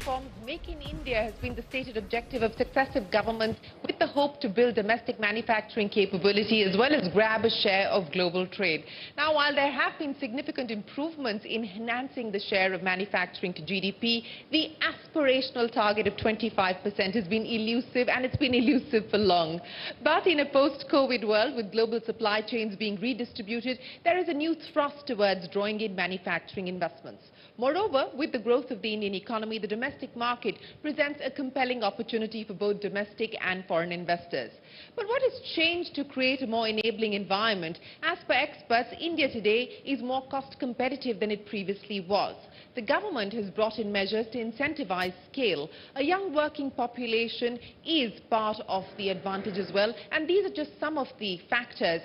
reforms, Make in India has been the stated objective of successive governments with the hope to build domestic manufacturing capability as well as grab a share of global trade. Now, while there have been significant improvements in enhancing the share of manufacturing to GDP, the aspirational target of 25% has been elusive, and it's been elusive for long. But in a post-COVID world with global supply chains being redistributed, there is a new thrust towards drawing in manufacturing investments. Moreover, with the growth of the Indian economy, the domestic market presents a compelling opportunity for both domestic and foreign investors. But what has changed to create a more enabling environment? As per experts, India today is more cost competitive than it previously was. The government has brought in measures to incentivize scale. A young working population is part of the advantage as well, and these are just some of the factors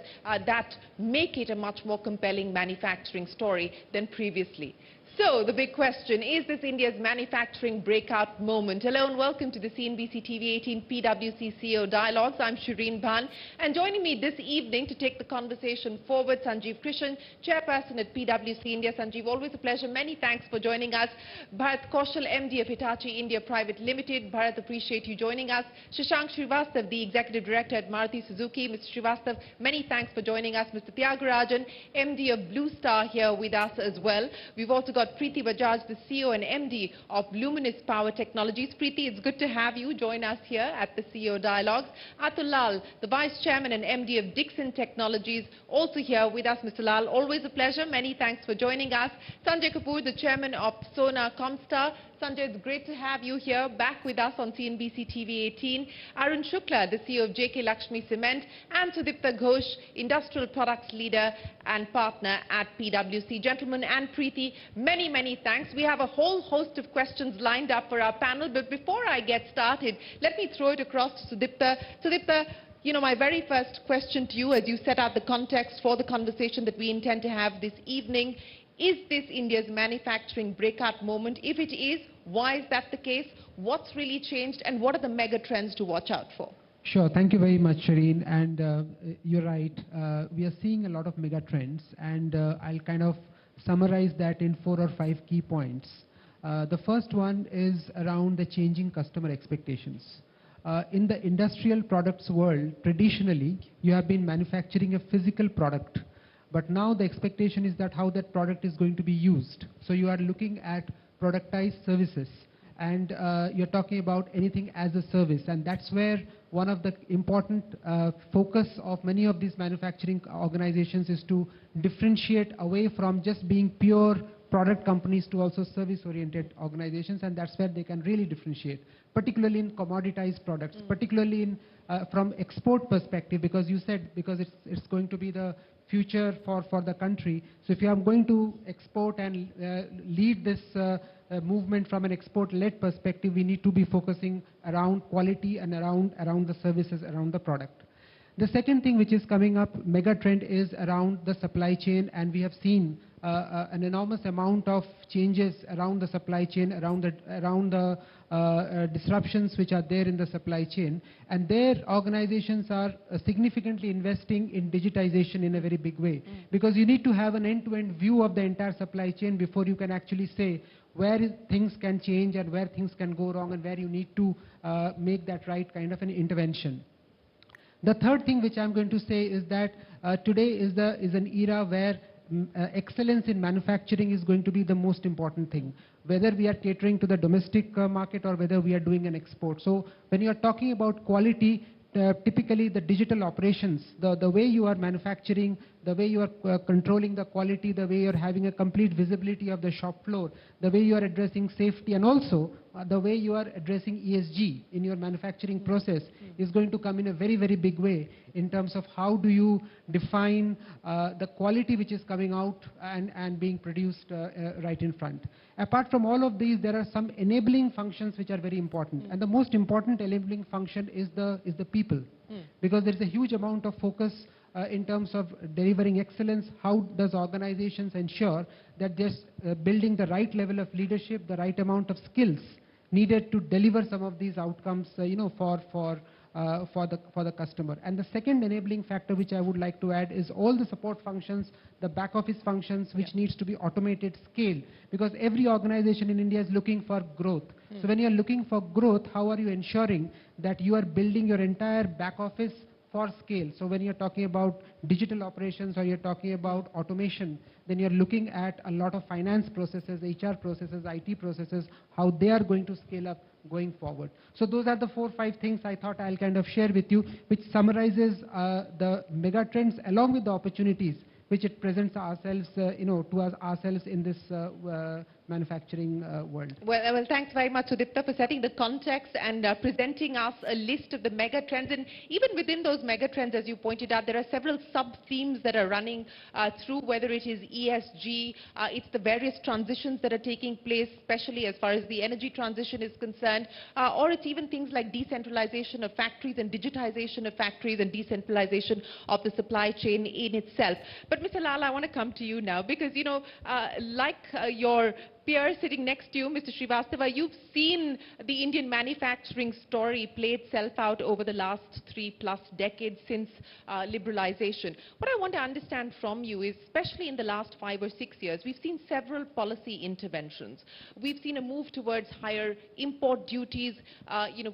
that make it a much more compelling manufacturing story than previously. So, the big question, is this India's manufacturing breakout moment? Hello and welcome to the CNBC-TV18 PwC CEO Dialogues. I'm Shereen Bhan, and joining me this evening to take the conversation forward, Sanjeev Krishan, Chairperson at PwC India. Sanjeev, always a pleasure. Many thanks for joining us. Bharat Kaushal, MD of Hitachi India Private Limited. Bharat, appreciate you joining us. Shashank Srivastav, the Executive Director at Maruti Suzuki. Mr. Srivastav, many thanks for joining us. Mr. Tyagarajan, MD of Blue Star, here with us as well. We've also got Preeti Bajaj, the CEO and MD of Luminous Power Technologies. Preeti, it's good to have you join us here at the CEO Dialogues. Atul Lal, the Vice Chairman and MD of Dixon Technologies, also here with us. Mr. Lal, always a pleasure. Many thanks for joining us. Sanjay Kapoor, the Chairman of Sona Comstar. Sanjay, it's great to have you here back with us on CNBC-TV18. Arun Shukla, the CEO of JK Lakshmi Cement, and Sudipta Ghosh, Industrial Products Leader and Partner at PwC. Gentlemen and Preeti, many thanks. We have a whole host of questions lined up for our panel, but before I get started, let me throw it across to Sudipta. Sudipta, you know, my very first question to you, as you set out the context for the conversation that we intend to have this evening, is this India's manufacturing breakout moment? If it is, why is that the case? What's really changed, and what are the mega trends to watch out for? Sure. Thank you very much, Shereen. And you're right. We are seeing a lot of mega trends, and I'll kind of summarize that in 4 or 5 key points. The first one is around the changing customer expectations. In the industrial products world, traditionally, you have been manufacturing a physical product. But now the expectation is that how that product is going to be used. So you are looking at productized services, and you're talking about anything as a service. And that's where one of the important focus of many of these manufacturing organizations is to differentiate away from just being pure product companies to also service-oriented organizations, and that's where they can really differentiate, particularly in commoditized products, particularly in from export perspective, because you said it's going to be the future for the country. So if you are going to export and lead this movement from an export-led perspective, we need to be focusing around quality and around the services, around the product. The second thing which is coming up, mega trend, is around the supply chain, and we have seen an enormous amount of changes around the supply chain, around the disruptions which are there in the supply chain, and their organizations are significantly investing in digitization in a very big way, because you need to have an end-to-end view of the entire supply chain before you can actually say where things can change and where things can go wrong and where you need to make that right kind of an intervention. The third thing which I'm going to say is that today is an era where excellence in manufacturing is going to be the most important thing, whether we are catering to the domestic market or whether we are doing an export. So when you are talking about quality, typically the digital operations, the way you are manufacturing, the way you are controlling the quality, the way you are having a complete visibility of the shop floor, the way you are addressing safety, and also the way you are addressing ESG in your manufacturing process is going to come in a very big way in terms of how do you define the quality which is coming out and being produced right in front. Apart from all of these, there are some enabling functions which are very important, and the most important enabling function is the people, because there is a huge amount of focus in terms of delivering excellence. How does organizations ensure that they're building the right level of leadership, the right amount of skills needed to deliver some of these outcomes, for for the customer. And the second enabling factor which I would like to add is all the support functions, the back office functions which needs to be automated scale, because every organization in India is looking for growth. So when you are looking for growth, how are you ensuring that you are building your entire back office for scale? So when you're talking about digital operations or you're talking about automation, then you're looking at a lot of finance processes, HR processes, IT processes, how they are going to scale up going forward. So those are the 4 or 5 things I thought I'll kind of share with you, which summarizes the mega trends along with the opportunities which it presents ourselves, to us ourselves in this manufacturing world. Well, thanks very much, Sudipta, for setting the context and presenting us a list of the mega trends. And even within those mega trends, as you pointed out, there are several sub-themes that are running through, whether it is ESG, it's the various transitions that are taking place, especially as far as the energy transition is concerned, or it's even things like decentralization of factories and digitization of factories and decentralization of the supply chain in itself. But Mr. Lal, I want to come to you now because, like your peer sitting next to you, Mr. Srivastava, you've seen the Indian manufacturing story play itself out over the last 3+ decades since liberalization. What I want to understand from you is, especially in the last 5 or 6 years, we've seen several policy interventions. We've seen a move towards higher import duties.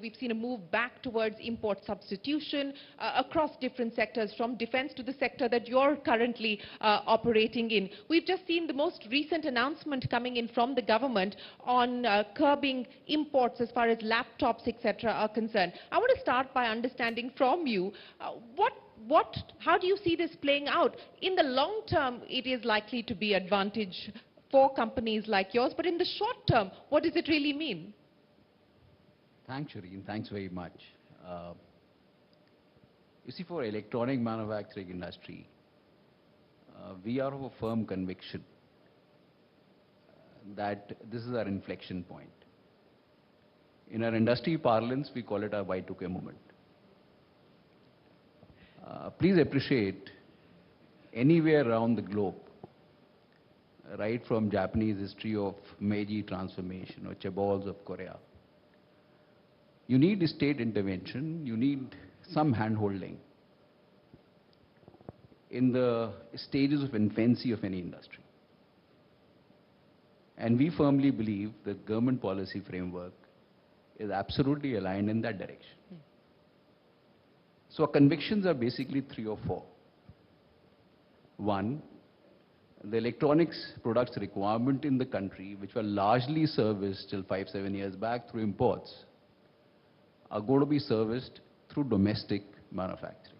We've seen a move back towards import substitution across different sectors, from defense to the sector that you're currently operating in. We've just seen the most recent announcement coming in from the government on curbing imports as far as laptops, etc. are concerned. I want to start by understanding from you, how do you see this playing out? In the long term, it is likely to be advantage for companies like yours, but in the short term, what does it really mean? Thanks, Shereen. Thanks very much. You see, for electronic manufacturing industry, we are of a firm conviction that this is our inflection point. In our industry parlance, we call it our Y2K moment. Please appreciate, anywhere around the globe, right from Japanese history of Meiji transformation or chaebols of Korea, you need state intervention, you need some hand-holding in the stages of infancy of any industry. And we firmly believe that government policy framework is absolutely aligned in that direction. So our convictions are basically 3 or 4. One, the electronics products requirement in the country, which were largely serviced till 5-7 years back through imports, are going to be serviced through domestic manufacturing.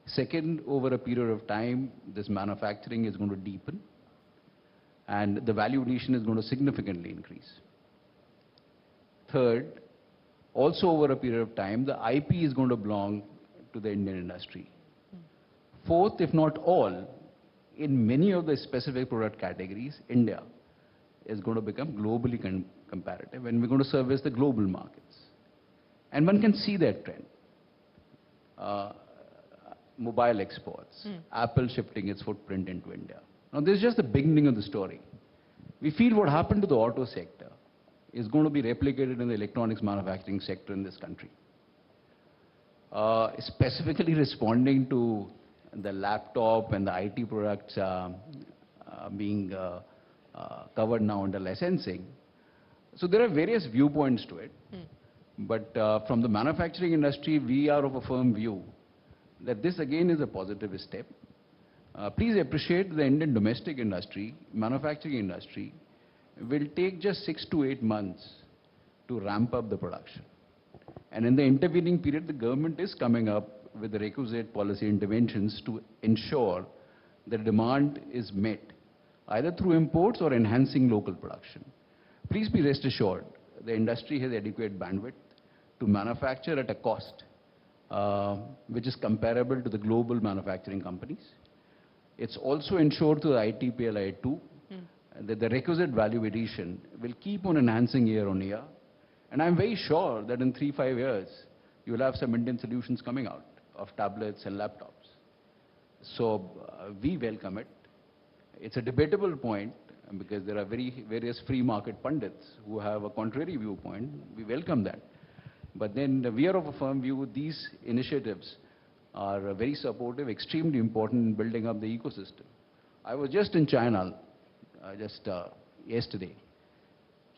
Second, over a period of time, this manufacturing is going to deepen, and the value addition is going to significantly increase. Third, also over a period of time, the IP is going to belong to the Indian industry. Fourth, if not all, in many of the specific product categories, India is going to become globally comparative, and we're going to service the global markets. And one can see that trend. Mobile exports, Apple shifting its footprint into India. Now, this is just the beginning of the story. We feel what happened to the auto sector is going to be replicated in the electronics manufacturing sector in this country. Specifically responding to the laptop and the IT products being covered now under licensing. So there are various viewpoints to it. But from the manufacturing industry, we are of a firm view that this again is a positive step. Please appreciate the Indian domestic industry, manufacturing industry, will take just 6 to 8 months to ramp up the production. And in the intervening period, the government is coming up with the requisite policy interventions to ensure that demand is met, either through imports or enhancing local production. Please be rest assured, the industry has adequate bandwidth to manufacture at a cost which is comparable to the global manufacturing companies. It's also ensured through the ITPLI 2 that the requisite value addition will keep on enhancing year on year. And I'm very sure that in 3-5 years, you'll have some Indian solutions coming out of tablets and laptops. So we welcome it. It's a debatable point because there are various free market pundits who have a contrary viewpoint. We welcome that. But then we are of a firm view these initiatives are very supportive, extremely important in building up the ecosystem. I was just in China yesterday,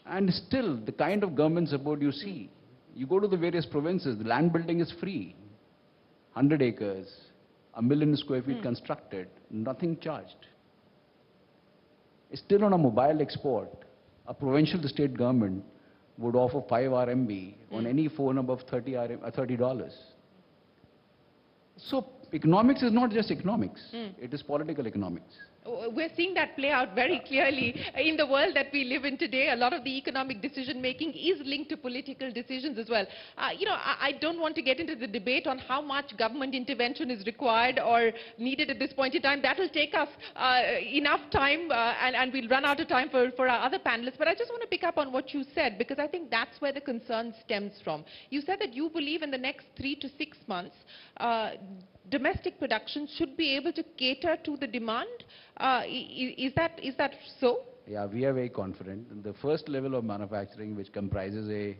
and still the kind of government support you see, you go to the various provinces, the land building is free, 100 acres, 1 million square feet constructed, nothing charged. Still on a mobile export, a provincial state government would offer 5 RMB on any phone above $30. So economics is not just economics, it is political economics. We're seeing that play out very clearly in the world that we live in today. A lot of the economic decision making is linked to political decisions as well. I don't want to get into the debate on how much government intervention is required or needed at this point in time. That will take us enough time and we'll run out of time for our other panelists. But I just want to pick up on what you said, because I think that's where the concern stems from. You said that you believe in the next 3 to 6 months, domestic production should be able to cater to the demand. Is that so? Yeah, we are very confident. The first level of manufacturing, which comprises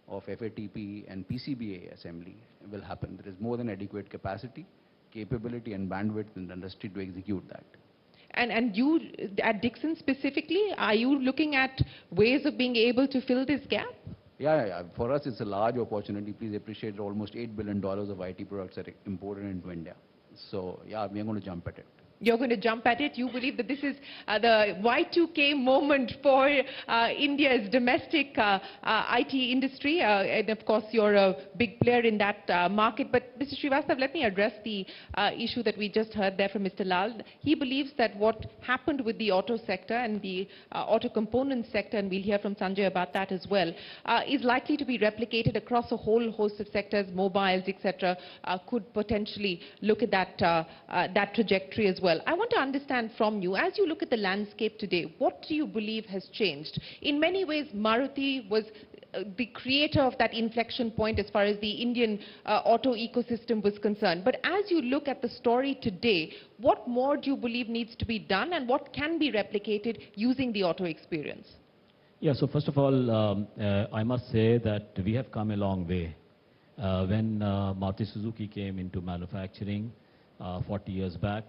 of FATP and PCBA assembly, will happen. There is more than adequate capacity, capability and bandwidth in the industry to execute that. And you, at Dixon specifically, are you looking at ways of being able to fill this gap? Yeah. For us, it's a large opportunity. Please appreciate that almost $8 billion of IT products are imported into India. So, yeah, we are going to jump at it. You're going to jump at it. You believe that this is the Y2K moment for India's domestic IT industry. And of course, you're a big player in that market. But Mr. Srivastav, let me address the issue that we just heard there from Mr. Lal. He believes that what happened with the auto sector and the auto component sector, and we'll hear from Sanjay about that as well, is likely to be replicated across a whole host of sectors, mobiles, etc., could potentially look at that trajectory as well. I want to understand from you, as you look at the landscape today, what do you believe has changed? In many ways, Maruti was the creator of that inflection point as far as the Indian auto ecosystem was concerned. But as you look at the story today, what more do you believe needs to be done, and what can be replicated using the auto experience? Yeah, so first of all, I must say that we have come a long way. When Maruti Suzuki came into manufacturing 40 years back,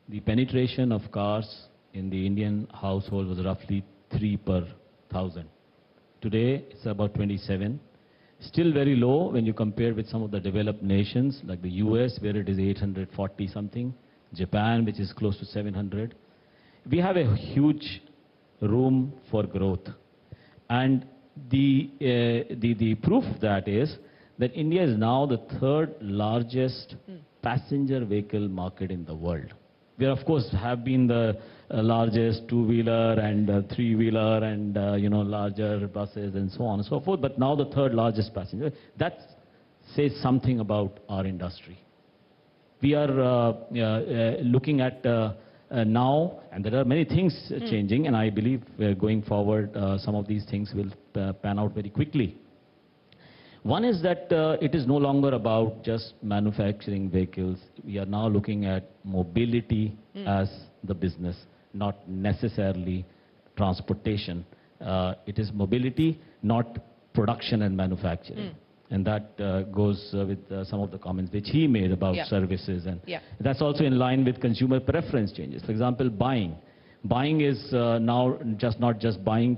the penetration of cars in the Indian household was roughly 3 per 1,000. Today, it's about 27. Still very low when you compare with some of the developed nations like the US, where it is 840 something, Japan, which is close to 700. We have a huge room for growth. And the proof of that is that India is now the 3rd largest passenger vehicle market in the world. We, of course, have been the largest two-wheeler and three-wheeler and, larger buses and so on and so forth, but now the 3rd largest passenger. That says something about our industry. We are looking at now, and there are many things changing, and I believe going forward, some of these things will pan out very quickly. One is that it is no longer about just manufacturing vehicles. We are now looking at mobility as the business, not necessarily transportation. It is mobility, not production and manufacturing. And that goes with some of the comments which he made about services. And that's also in line with consumer preference changes. For example, buying. Buying is now not just buying,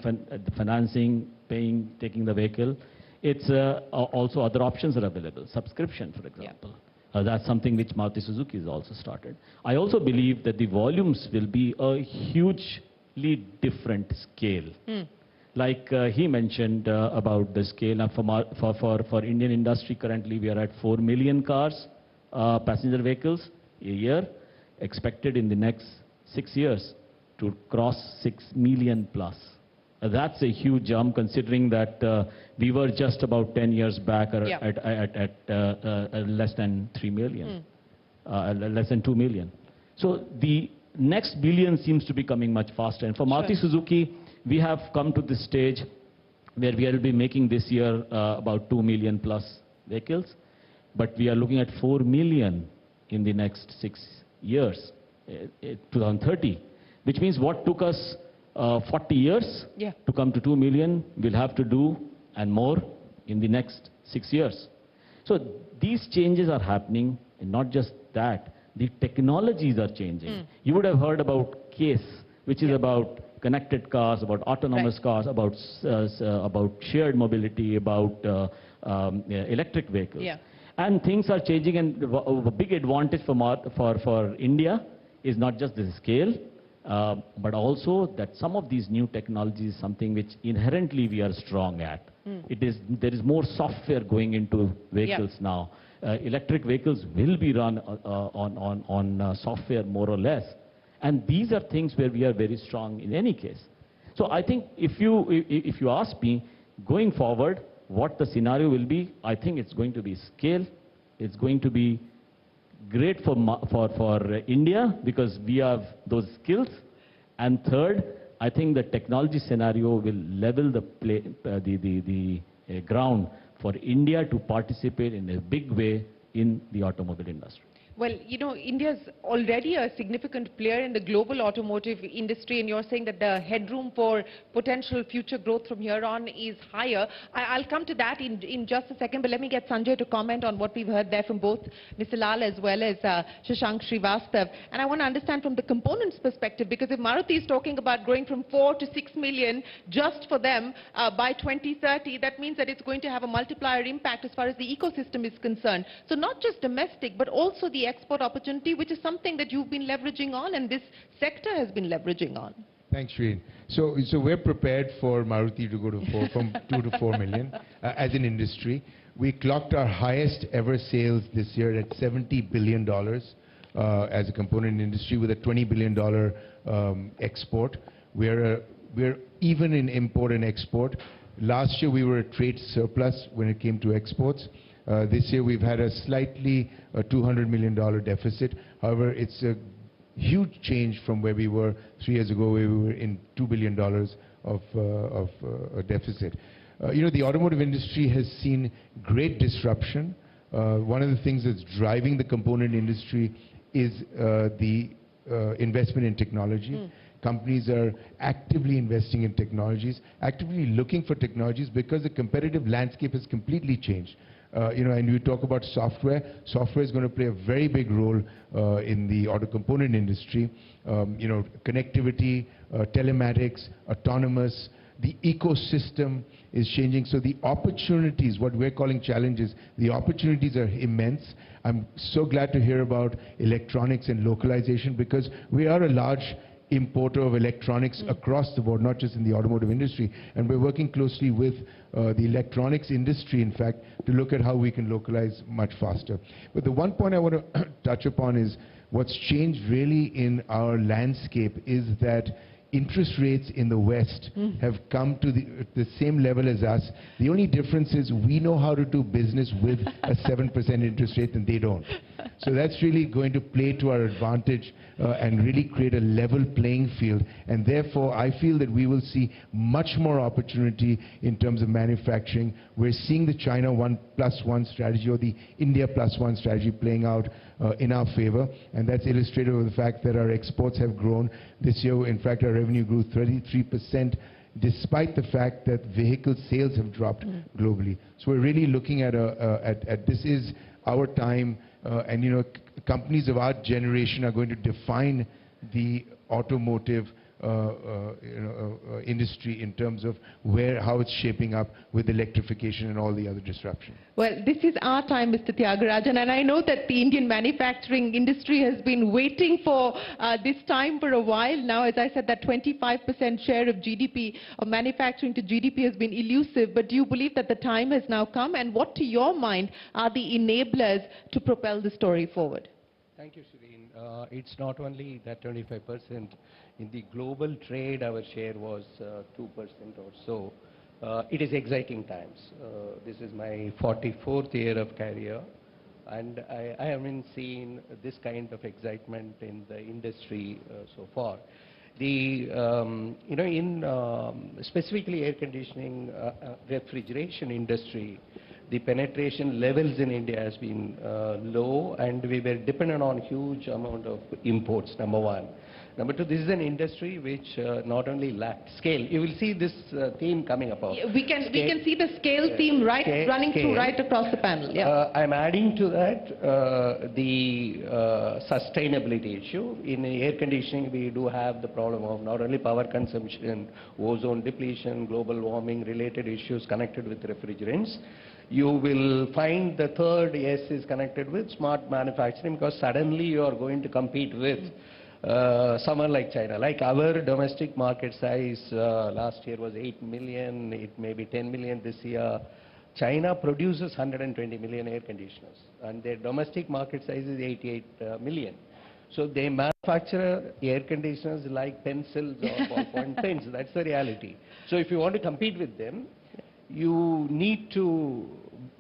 financing, paying, taking the vehicle. It's also other options are available. Subscription, for example. That's something which Maruti Suzuki has also started. I also believe that the volumes will be a hugely different scale. Like he mentioned about the scale. Now for Indian industry, currently we are at 4 million cars, passenger vehicles a year, expected in the next 6 years to cross 6 million plus. That's a huge jump, considering that we were just about 10 years back at less than 3 million, less than 2 million. So the next billion seems to be coming much faster. And for Maruti Suzuki, we have come to this stage where we will be making this year about 2 million plus vehicles, but we are looking at 4 million in the next 6 years, 2030, which means what took us 40 years to come to 2 million, we'll have to do and more in the next 6 years. So these changes are happening, and not just that, the technologies are changing. You would have heard about CASE, which is about connected cars, about autonomous cars, about shared mobility, about electric vehicles. And things are changing, and a big advantage for India is not just the scale, but also that some of these new technologies is something which inherently we are strong at. There is more software going into vehicles now. Electric vehicles will be run on software more or less. And these are things where we are very strong in any case. So I think if you ask me, going forward, what the scenario will be, I think it's going to be scale. It's going to be great for India because we have those skills. And third, I think the technology scenario will level the ground for India to participate in a big way in the automobile industry. Well, you know, India's already a significant player in the global automotive industry, and you're saying that the headroom for potential future growth from here on is higher. I'll come to that in just a second, but let me get Sanjay to comment on what we've heard there from both Mr. Lal as well as Shashank Srivastav. And I want to understand from the components perspective, because if Maruti is talking about growing from 4 to 6 million just for them by 2030, that means that it's going to have a multiplier impact as far as the ecosystem is concerned. So not just domestic, but also the export opportunity, which is something that you've been leveraging on and this sector has been leveraging on. Thanks, Shereen. So we're prepared for Maruti to go to from 2 to 4 million as an industry. We clocked our highest ever sales this year at $70 billion as a component industry with a $20 billion export. We're even in import and export. Last year we were a trade surplus when it came to exports. This year we've had a slightly $200 million deficit. However, it's a huge change from where we were 3 years ago, where we were in $2 billion of a deficit. You know, the automotive industry has seen great disruption. One of the things that's driving the component industry is the investment in technology. Companies are actively investing in technologies, actively looking for technologies because the competitive landscape has completely changed. You know, and you talk about software. Software is going to play a very big role in the auto component industry. You know, connectivity, telematics, autonomous, the ecosystem is changing. So the opportunities, what we're calling challenges, the opportunities are immense. I'm so glad to hear about electronics and localization because we are a large importer of electronics across the board, not just in the automotive industry. And we're working closely with the electronics industry, in fact, to look at how we can localize much faster. But the one point I want to touch upon is what's changed really in our landscape is that interest rates in the West have come to the same level as us. The only difference is we know how to do business with a 7% interest rate and they don't. So that's really going to play to our advantage and really create a level playing field. And therefore, I feel that we will see much more opportunity in terms of manufacturing. We're seeing the China 1+1 strategy or the India +1 strategy playing out in our favor. And that's illustrated with the fact that our exports have grown. This year, in fact, our revenue grew 33%, despite the fact that vehicle sales have dropped globally. So we're really looking at this is our time, and you know, companies of our generation are going to define the automotive industry in terms of how it's shaping up with electrification and all the other disruption. Well, this is our time, Mr. Tyagarajan, and I know that the Indian manufacturing industry has been waiting for this time for a while now. As I said, that 25% share of GDP, of manufacturing to GDP has been elusive, but do you believe that the time has now come? And what, to your mind, are the enablers to propel the story forward? Thank you, Shereen. It's not only that 25%. In the global trade, our share was 2% or so. It is exciting times. This is my 44th year of career, and I haven't seen this kind of excitement in the industry so far. The, you know, in specifically air conditioning, refrigeration industry, the penetration levels in India has been low, and we were dependent on huge amount of imports, number one. Number two, this is an industry which not only lacked scale. You will see this theme coming about. Yeah, we can see the scale theme running through right across the panel. Yeah. I'm adding to that the sustainability issue. In air conditioning, we do have the problem of not only power consumption, ozone depletion, global warming related issues connected with refrigerants. You will find the third S is connected with smart manufacturing, because suddenly you are going to compete with someone like China. Like our domestic market size last year was 8 million, it may be 10 million this year. China produces 120 million air conditioners, and their domestic market size is 88 million. So they manufacture air conditioners like pencils or ballpoint pens. That's the reality. So if you want to compete with them, you need to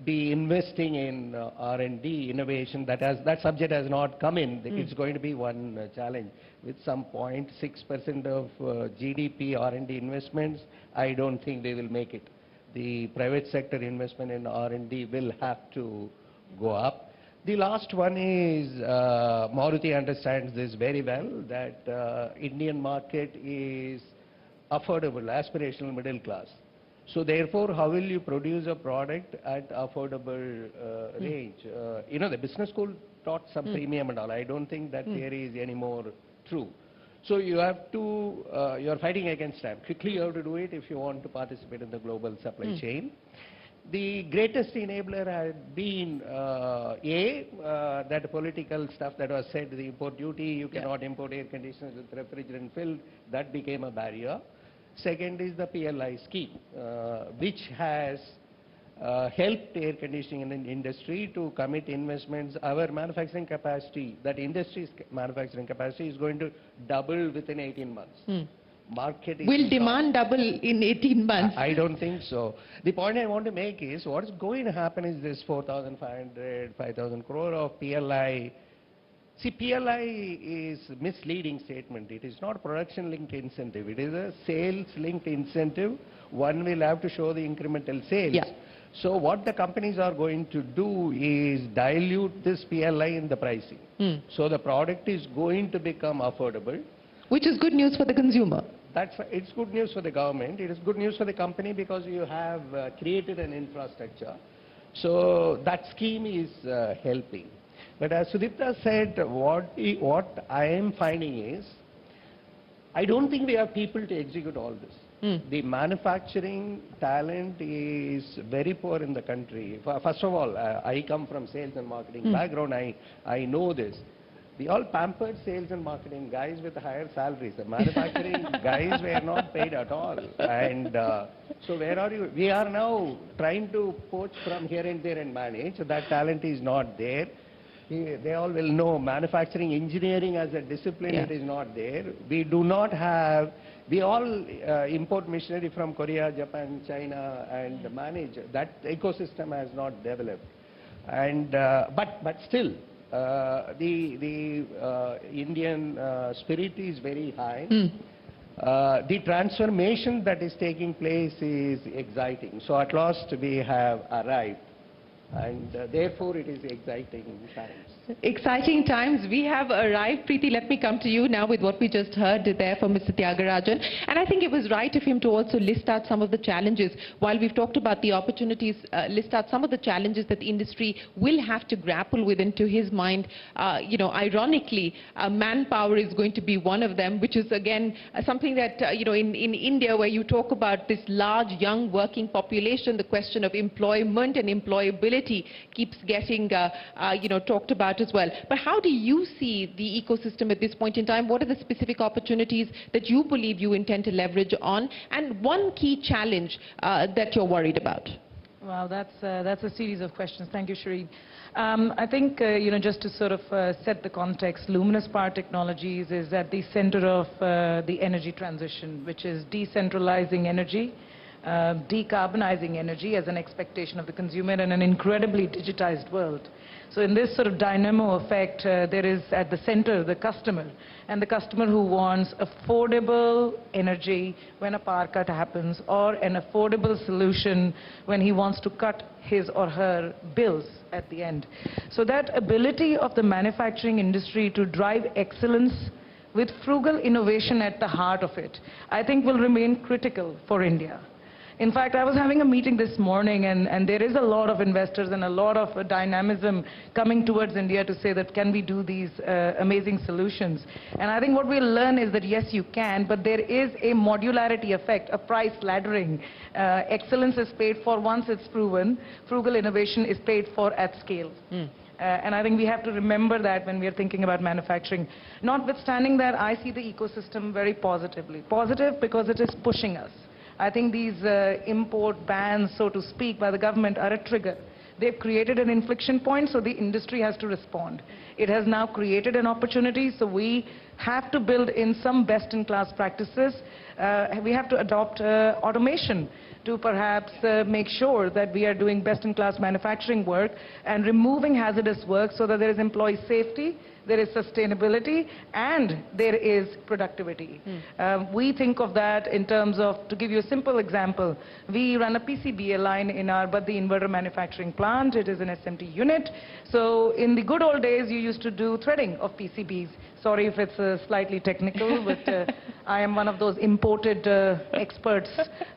be investing in R&D, innovation. That subject has not come in. It's going to be one challenge. With some 0.6% of GDP R&D investments, I don't think they will make it. The private sector investment in R&D will have to go up. The last one is, Maruti understands this very well, that Indian market is affordable, aspirational middle class. So therefore, how will you produce a product at affordable range? You know, the business school taught some premium and all. I don't think that theory is anymore true. So you have to, you're fighting against time. Quickly you have to do it if you want to participate in the global supply chain. The greatest enabler had been, that political stuff that was said, the import duty, you cannot import air conditioners with refrigerant filled, that became a barrier. Second is the PLI scheme, which has helped air conditioning industry to commit investments. Our manufacturing capacity, that industry's manufacturing capacity is going to double within 18 months. Market is Will demand double in 18 months? I don't think so. The point I want to make is, what is going to happen is this 4,500, 5,000 crore of PLI. See, PLI is misleading statement. It is not production-linked incentive. It is a sales-linked incentive. One will have to show the incremental sales. Yeah. So what the companies are going to do is dilute this PLI in the pricing. So the product is going to become affordable. Which is good news for the consumer. It's good news for the government. It is good news for the company, because you have created an infrastructure. So that scheme is helping. But as Sudipta said, what I am finding is, I don't think we have people to execute all this. The manufacturing talent is very poor in the country. First of all, I come from sales and marketing background. I know this. We all pampered sales and marketing guys with higher salaries. The manufacturing guys were not paid at all. And so where are you? We are now trying to poach from here and there and manage. So that talent is not there. They all will know manufacturing engineering as a discipline, it is not there. We do not have, we all import machinery from Korea, Japan, China, and manage. That ecosystem has not developed. And, but still, the Indian spirit is very high. The transformation that is taking place is exciting. So at last we have arrived. And therefore it is exciting times. Exciting times. We have arrived. Preeti, let me come to you now with what we just heard there from Mr. Tyagarajan. And I think it was right of him to also list out some of the challenges. While we've talked about the opportunities, list out some of the challenges that the industry will have to grapple with. And to his mind, you know, ironically, manpower is going to be one of them, which is again something that, you know, in India, where you talk about this large young working population, the question of employment and employability keeps getting, you know, talked about as well. But how do you see the ecosystem at this point in time? What are the specific opportunities that you believe you intend to leverage on? And one key challenge that you're worried about? Wow, that's a series of questions. Thank you, Shereen. I think, you know, just to sort of set the context, Luminous Power Technologies is at the center of the energy transition, which is decentralizing energy, decarbonizing energy as an expectation of the consumer in an incredibly digitized world. So in this sort of dynamo effect, there is at the center the customer, and the customer who wants affordable energy when a power cut happens, or an affordable solution when he wants to cut his or her bills at the end. So that ability of the manufacturing industry to drive excellence with frugal innovation at the heart of it, I think will remain critical for India. In fact, I was having a meeting this morning, and there is a lot of investors and a lot of dynamism coming towards India to say that can we do these amazing solutions. And I think what we'll learn is that yes, you can, but there is a modularity effect, a price laddering. Excellence is paid for once it's proven. Frugal innovation is paid for at scale. And I think we have to remember that when we are thinking about manufacturing. Notwithstanding that, I see the ecosystem very positively. Positive because it is pushing us. I think these import bans, so to speak, by the government are a trigger. They've created an inflection point, so the industry has to respond. It has now created an opportunity, so we have to build in some best-in-class practices. We have to adopt automation to perhaps make sure that we are doing best-in-class manufacturing work and removing hazardous work so that there is employee safety, there is sustainability, and there is productivity. We think of that in terms of, to give you a simple example, we run a PCBA line in our Baddi inverter manufacturing plant. It is an SMT unit. So in the good old days, you used to do threading of PCBs. Sorry if it's slightly technical, but I am one of those imported experts.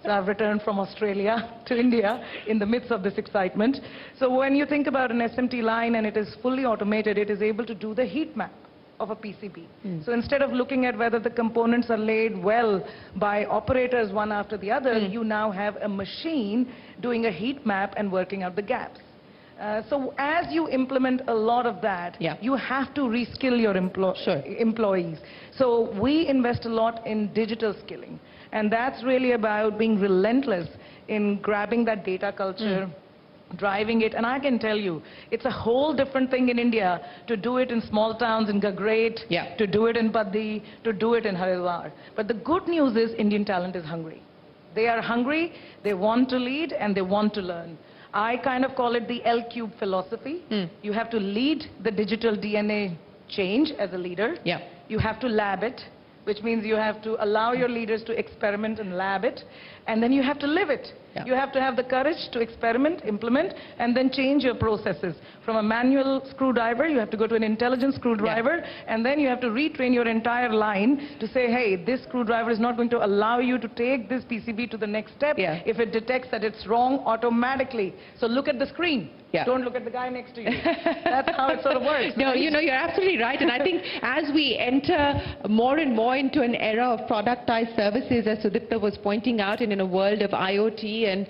So I've returned from Australia to India in the midst of this excitement. So when you think about an SMT line and it is fully automated, it is able to do the heat map of a PCB. So instead of looking at whether the components are laid well by operators one after the other, you now have a machine doing a heat map and working out the gaps. So as you implement a lot of that, you have to reskill your employees. So we invest a lot in digital skilling. And that's really about being relentless in grabbing that data culture, driving it. And I can tell you, it's a whole different thing in India to do it in small towns in Gagret, to do it in Baddi, to do it in Haridwar. But the good news is Indian talent is hungry. They are hungry, they want to lead, and they want to learn. I kind of call it the L-cube philosophy. You have to lead the digital DNA change as a leader. You have to lab it, which means you have to allow your leaders to experiment and lab it. And then you have to live it. You have to have the courage to experiment, implement, and then change your processes. From a manual screwdriver, you have to go to an intelligent screwdriver, and then you have to retrain your entire line to say, hey, this screwdriver is not going to allow you to take this PCB to the next step if it detects that it's wrong automatically. So look at the screen. Don't look at the guy next to you. That's how it sort of works. No, you know, you're absolutely right. And I think as we enter more and more into an era of productized services, as Sudipta was pointing out, and in a world of IoT and,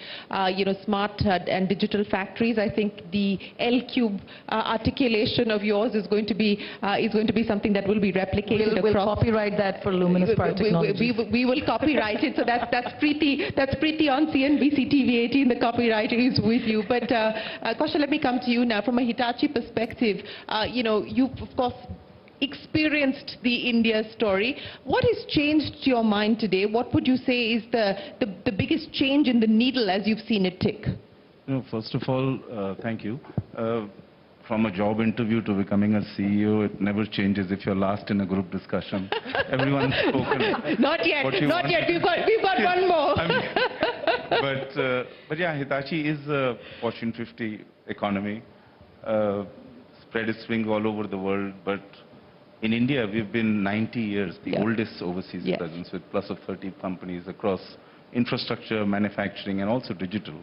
you know, smart and digital factories, I think the L-cube articulation of yours is going to be something that will be replicated across. We'll copyright that for Luminous Power Technologies. We will copyright it. So that's pretty on CNBC-TV18. The copywriter is with you. But Kausha, let me come to you now. From a Hitachi perspective, you know, you've of course experienced the India story. What has changed to your mind today? What would you say is the biggest change in the needle as you've seen it tick? You know, first of all, thank you. From a job interview to becoming a CEO, it never changes if you're last in a group discussion. Everyone's spoken. Not yet. Not yet. We've got one more. But yeah, Hitachi is a Fortune 50 economy. Spread its wings all over the world, but in India, we've been 90 years, the oldest overseas presence, with plus of 30 companies across infrastructure, manufacturing, and also digital.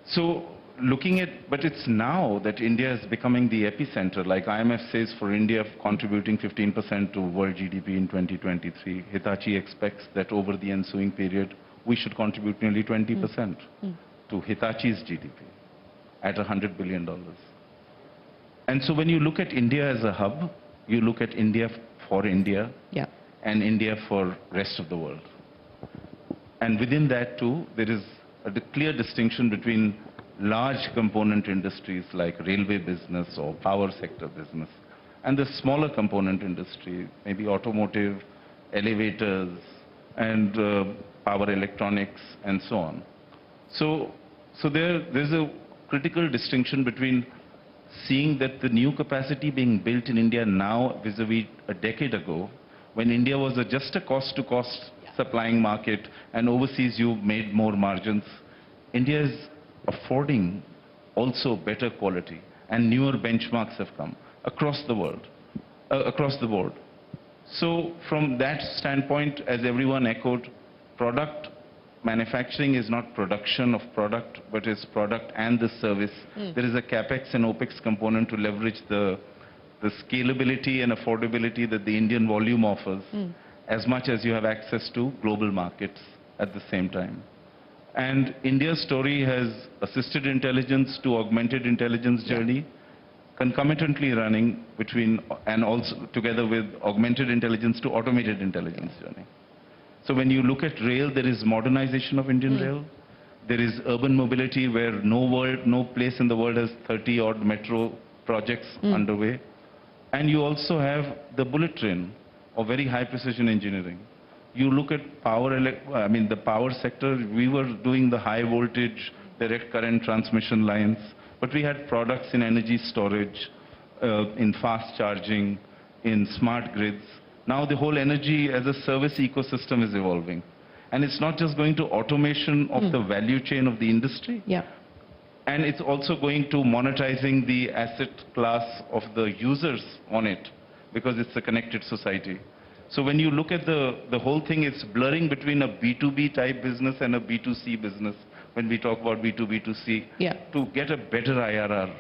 So looking at, but it's now that India is becoming the epicenter, like IMF says for India contributing 15% to world GDP in 2023. Hitachi expects that over the ensuing period, we should contribute nearly 20% to Hitachi's GDP at $100 billion. And so when you look at India as a hub, you look at India for India and India for rest of the world. And within that too, there is a clear distinction between large component industries like railway business or power sector business and the smaller component industry, maybe automotive, elevators, and power electronics and so on. So there's a critical distinction between seeing that the new capacity being built in India now vis-a-vis a decade ago, when India was just a cost-to-cost supplying market and overseas you made more margins, India is affording also better quality and newer benchmarks have come across the world, across the board. So from that standpoint, as everyone echoed, product manufacturing is not production of product, but is product and the service. There is a capex and opex component to leverage the scalability and affordability that the Indian volume offers, as much as you have access to global markets at the same time. And India's story has assisted intelligence to augmented intelligence journey, concomitantly running between, and also together with augmented intelligence to automated intelligence journey. So when you look at rail, there is modernization of Indian rail. There is urban mobility where no place in the world has 30-odd metro projects underway. And you also have the bullet train of very high precision engineering. You look at the power sector, we were doing the high voltage direct current transmission lines, but we had products in energy storage, in fast charging, in smart grids. Now the whole energy as a service ecosystem is evolving. And it's not just going to automation of the value chain of the industry, and it's also going to monetizing the asset class of the users on it, because it's a connected society. So when you look at the whole thing, it's blurring between a B2B type business and a B2C business when we talk about B2B2C, to get a better IRR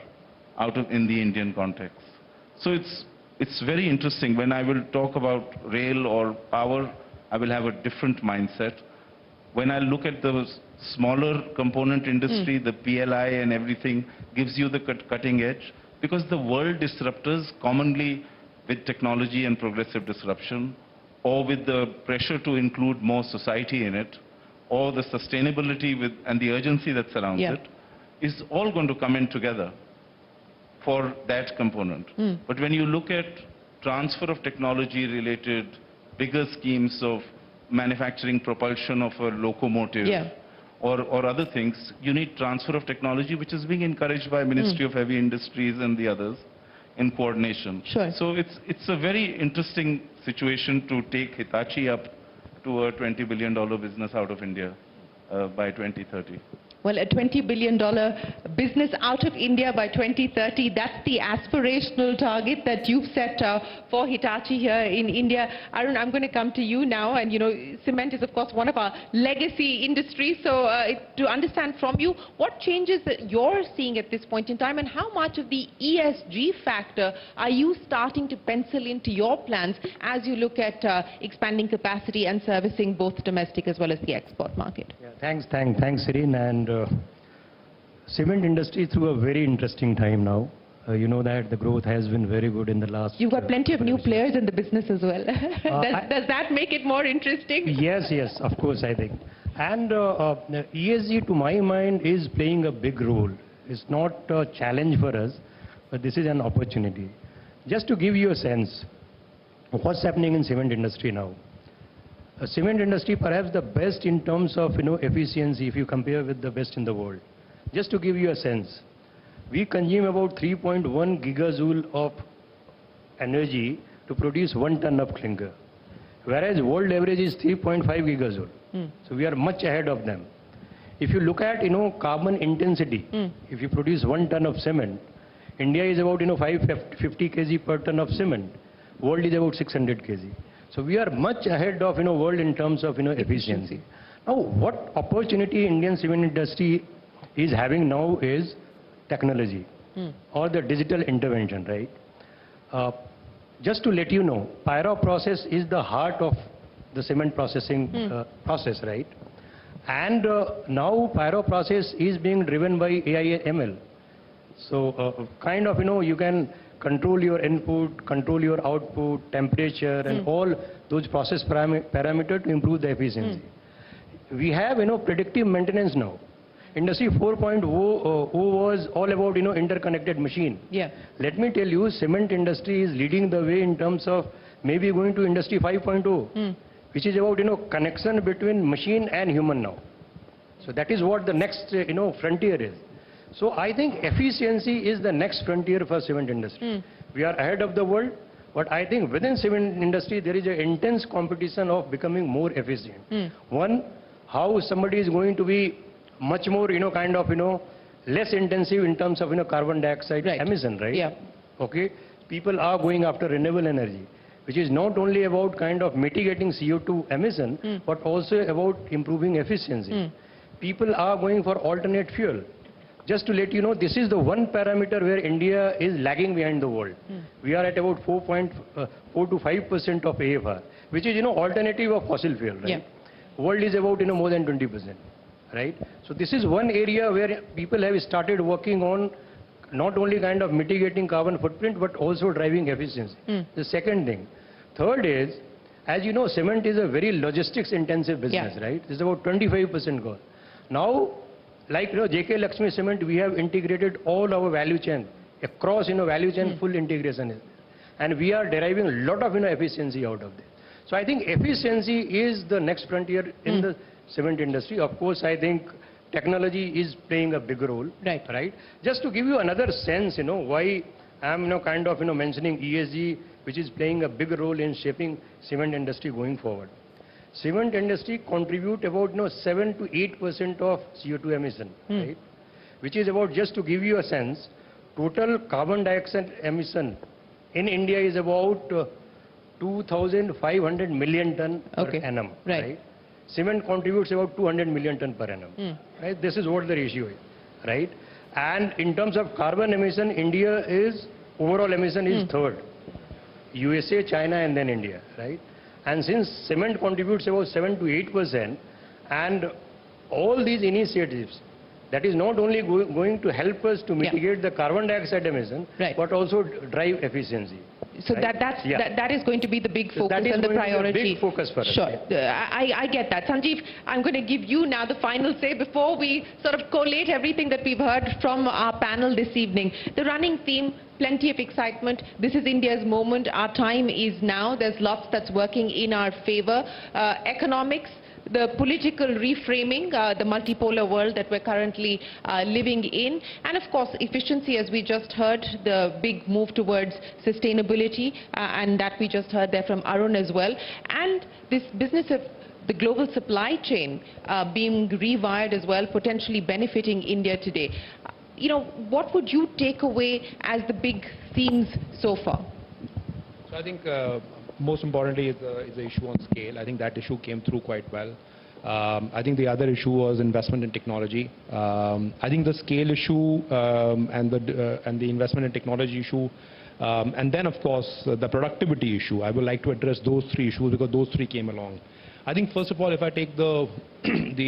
out of in the Indian context. So it's very interesting. When I will talk about rail or power, I will have a different mindset. When I look at the smaller component industry, the PLI and everything gives you the cutting edge, because the world disruptors commonly with technology and progressive disruption, or with the pressure to include more society in it, or the sustainability and the urgency that surrounds it, is all going to come in together for that component. But when you look at transfer of technology related bigger schemes of manufacturing propulsion of a locomotive, or other things, you need transfer of technology, which is being encouraged by Ministry of Heavy Industries and the others in coordination. So it's a very interesting situation to take Hitachi up to a $20 billion business out of India by 2030. Well, a $20 billion business out of India by 2030, that's the aspirational target that you've set for Hitachi here in India. Arun, I'm going to come to you now. And, you know, cement is, of course, one of our legacy industries. So to understand from you, what changes that you're seeing at this point in time, and how much of the ESG factor are you starting to pencil into your plans as you look at expanding capacity and servicing both domestic as well as the export market? Thanks, Shereen. And cement industry through a very interesting time now. You know that the growth has been very good in the last... You've got plenty of new players in the business as well. Does that make it more interesting? Yes, of course, I think. And ESG, to my mind, is playing a big role. It's not a challenge for us, but this is an opportunity. Just to give you a sense of what's happening in cement industry now. Cement industry perhaps the best in terms of efficiency if you compare with the best in the world. Just to give you a sense, we consume about 3.1 gigajoule of energy to produce 1 ton of clinker, whereas world average is 3.5 gigajoule. So we are much ahead of them. If you look at carbon intensity, if you produce 1 ton of cement, India is about 550 kg per ton of cement. World is about 600 kg. So we are much ahead of world in terms of efficiency. Now, what opportunity Indian cement industry is having now is technology or the digital intervention, right? Just to let you know, pyro process is the heart of the cement processing process, right? And now pyro process is being driven by AI ML. So kind of you can control your input, control your output, temperature, and all those process parameters to improve the efficiency. We have predictive maintenance now. Industry 4.0 was all about interconnected machine. Let me tell you, cement industry is leading the way in terms of maybe going to industry 5.0, which is about connection between machine and human now. So that is what the next frontier is. So I think efficiency is the next frontier for cement industry. We are ahead of the world, but I think within cement industry there is an intense competition of becoming more efficient. One, how somebody is going to be much more less intensive in terms of carbon dioxide emission, right? Okay, people are going after renewable energy. which is not only about kind of mitigating CO2 emission, but also about improving efficiency. People are going for alternate fuel. Just to let you know, this is the one parameter where India is lagging behind the world. We are at about 4.4 to 5% of AFR, which is, alternative of fossil fuel, right? World is about, more than 20%, right? So this is one area where people have started working on not only kind of mitigating carbon footprint, but also driving efficiency. The second thing. Third is, as you know, cement is a very logistics intensive business, right? It's about 25% goal. Now, like, JK Lakshmi Cement, we have integrated all our value chain, across, value chain full integration is. And we are deriving a lot of, efficiency out of this. So I think efficiency is the next frontier in the cement industry. Of course, I think technology is playing a big role, right? Just to give you another sense, why I'm, kind of, mentioning ESG, which is playing a big role in shaping cement industry going forward. Cement industry contribute about 7 to 8% of CO2 emission, right? Which is about, just to give you a sense, total carbon dioxide emission in India is about 2,500 million ton per annum, right? Cement contributes about 200 million ton per annum, right? This is what the ratio is, right? And in terms of carbon emission, India is, overall emission is third. USA, China, and then India, right? And since cement contributes about 7 to 8%, and all these initiatives, that is not only going to help us to mitigate the carbon dioxide emission, but also drive efficiency. So right? that is going to be the big focus that is and the priority. The big focus for us. Sure, I get that. Sanjeev, I'm going to give you now the final say before we sort of collate everything that we've heard from our panel this evening. The running theme, plenty of excitement. This is India's moment. Our time is now. There's lots that's working in our favor. Economics, the political reframing, the multipolar world that we're currently living in, and of course efficiency, as we just heard, the big move towards sustainability, and that we just heard there from Arun as well, and this business of the global supply chain being rewired as well, potentially benefiting India today. What would you take away as the big themes so far? So I think most importantly is the issue on scale. I think that issue came through quite well. I think the other issue was investment in technology. I think the scale issue and the investment in technology issue, and then of course the productivity issue. I would like to address those three issues because those three came along. I think first of all, if I take the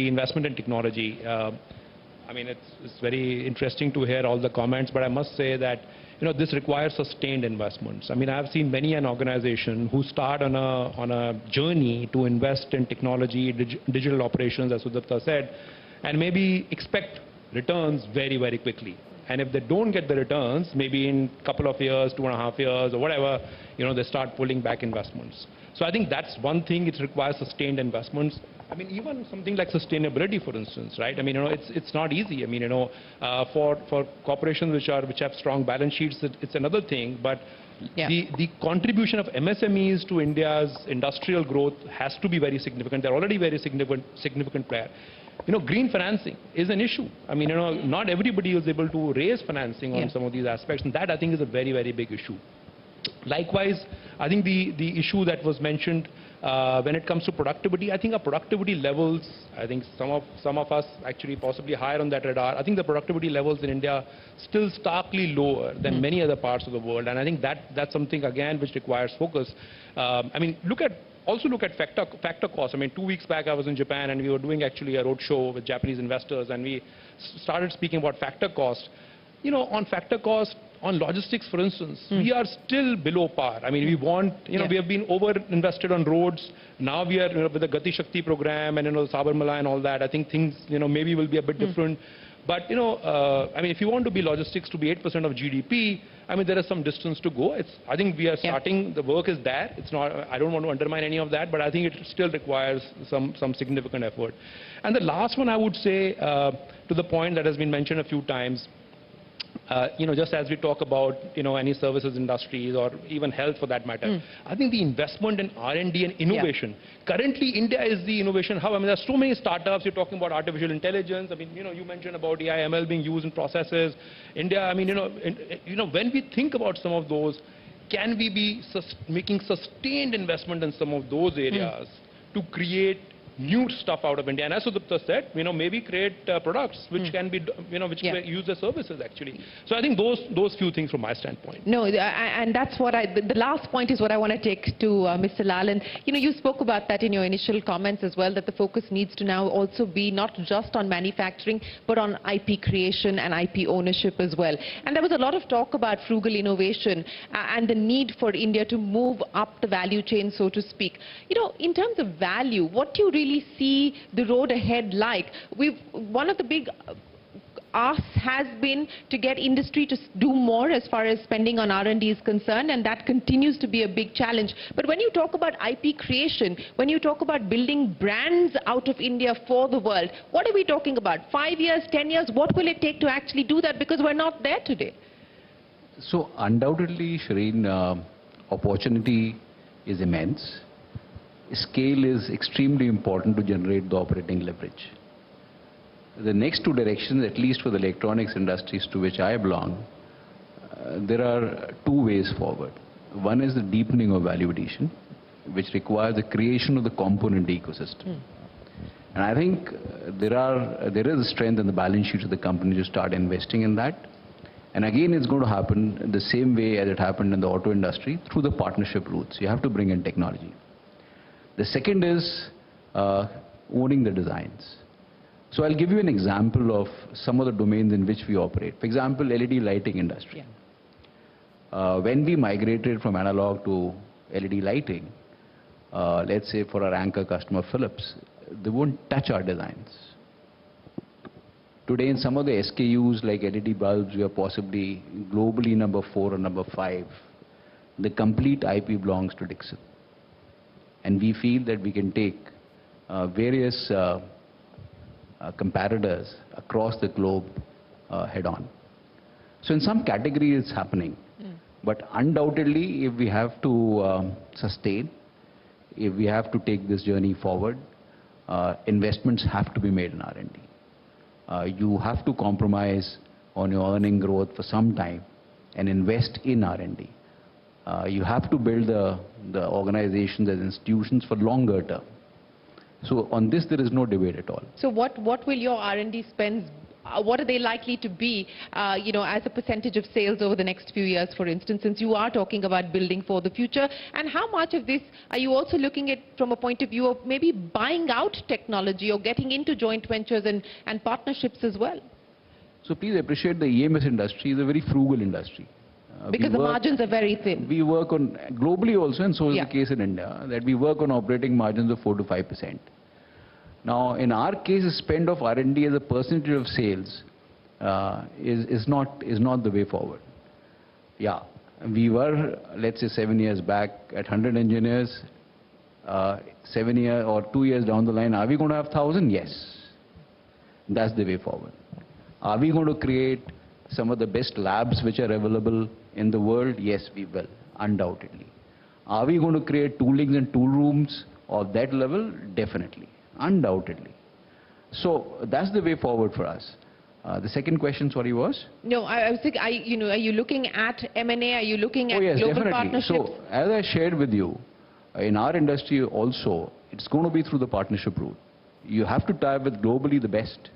investment in technology, I mean it's very interesting to hear all the comments, but I must say that this requires sustained investments. I mean, I have seen many an organization who start on a journey to invest in technology, digital operations, as Sudipta said, and maybe expect returns very, very quickly. And if they don't get the returns, maybe in a couple of years, 2.5 years, or whatever, they start pulling back investments. So I think that's one thing. It requires sustained investments. I mean, even something like sustainability, for instance, right? I mean, it's not easy. I mean, for corporations which have strong balance sheets, it's another thing. But the contribution of MSMEs to India's industrial growth has to be very significant. They're already very significant player. Green financing is an issue. I mean, not everybody is able to raise financing on some of these aspects, and that I think is a very, very big issue. Likewise, I think the issue that was mentioned when it comes to productivity, I think our productivity levels, I think some of us actually possibly higher on that radar. I think the productivity levels in India still starkly lower than many other parts of the world, and I think that's something again which requires focus. I mean, also look at factor cost. I mean, 2 weeks back I was in Japan and we were doing actually a roadshow with Japanese investors, and we started speaking about factor cost. On factor cost, on logistics, for instance, we are still below par. I mean, we want, we have been over-invested on roads. Now we are, with the Gati Shakti program and, Sabarmala and all that, I think things, maybe will be a bit different. But, I mean, if you want to be logistics to be 8% of GDP, I mean, there is some distance to go. I think we are starting, the work is there. It's not, I don't want to undermine any of that, but I think it still requires some significant effort. And the last one I would say, to the point that has been mentioned a few times, just as we talk about, any services industries or even health for that matter, I think the investment in R&D and innovation, currently India is the innovation hub. I mean, there are so many startups. You're talking about artificial intelligence. I mean, you mentioned about AI, ML being used in processes. India, I mean, when we think about some of those, can we be making sustained investment in some of those areas to create new stuff out of India? And as Sudipta said, maybe create products which can be, which can use the services actually. So I think those few things from my standpoint. No, and that's what the last point is what I want to take to Mr. Lal. And you spoke about that in your initial comments as well, that the focus needs to now also be not just on manufacturing, but on IP creation and IP ownership as well. And there was a lot of talk about frugal innovation and the need for India to move up the value chain, so to speak. In terms of value, what do you really see the road ahead like? One of the big asks has been to get industry to do more as far as spending on R&D is concerned, and that continues to be a big challenge. But when you talk about IP creation, when you talk about building brands out of India for the world, what are we talking about? 5 years, 10 years? What will it take to actually do that? Because we're not there today. So undoubtedly, Shereen, opportunity is immense. Scale is extremely important to generate the operating leverage. The next two directions, at least for the electronics industries to which I belong, there are two ways forward. One is the deepening of value addition, which requires the creation of the component ecosystem. And I think there is a strength in the balance sheets of the company to start investing in that. And again, it's going to happen the same way as it happened in the auto industry, through the partnership routes. You have to bring in technology. The second is owning the designs. So I'll give you an example of some of the domains in which we operate. For example, LED lighting industry. When we migrated from analog to LED lighting, let's say for our anchor customer Philips, they won't touch our designs. Today in some of the SKUs like LED bulbs, we are possibly globally number 4 or number 5. The complete IP belongs to Dixon. And we feel that we can take various competitors across the globe head on. So in some categories it's happening. But undoubtedly, if we have to sustain, if we have to take this journey forward, investments have to be made in R&D. You have to compromise on your earning growth for some time and invest in R&D. You have to build the organizations as institutions for longer term. So on this, there is no debate at all. So what will your R&D spends, what are they likely to be, as a percentage of sales over the next few years, for instance, since you are talking about building for the future? And how much of this are you also looking at from a point of view of maybe buying out technology or getting into joint ventures and partnerships as well? So please appreciate the EMS industry is a very frugal industry. Because the margins are very thin. We work on, globally also, and so is the case in India, that we work on operating margins of 4 to 5%. Now, in our case, the spend of R&D as a percentage of sales is not the way forward. Yeah, we were, let's say 7 years back at 100 engineers, 7 years or 2 years down the line, are we going to have 1,000? Yes. That's the way forward. Are we going to create some of the best labs which are available in the world? Yes, we will, undoubtedly. Are we going to create toolings and tool rooms of that level? Definitely, undoubtedly. So that's the way forward for us. The second question, sorry, was? No, I was thinking, are you looking at M&A? Are you looking at yes, global definitely. partnerships? So as I shared with you, in our industry also, it's going to be through the partnership route. You have to tie with globally the best.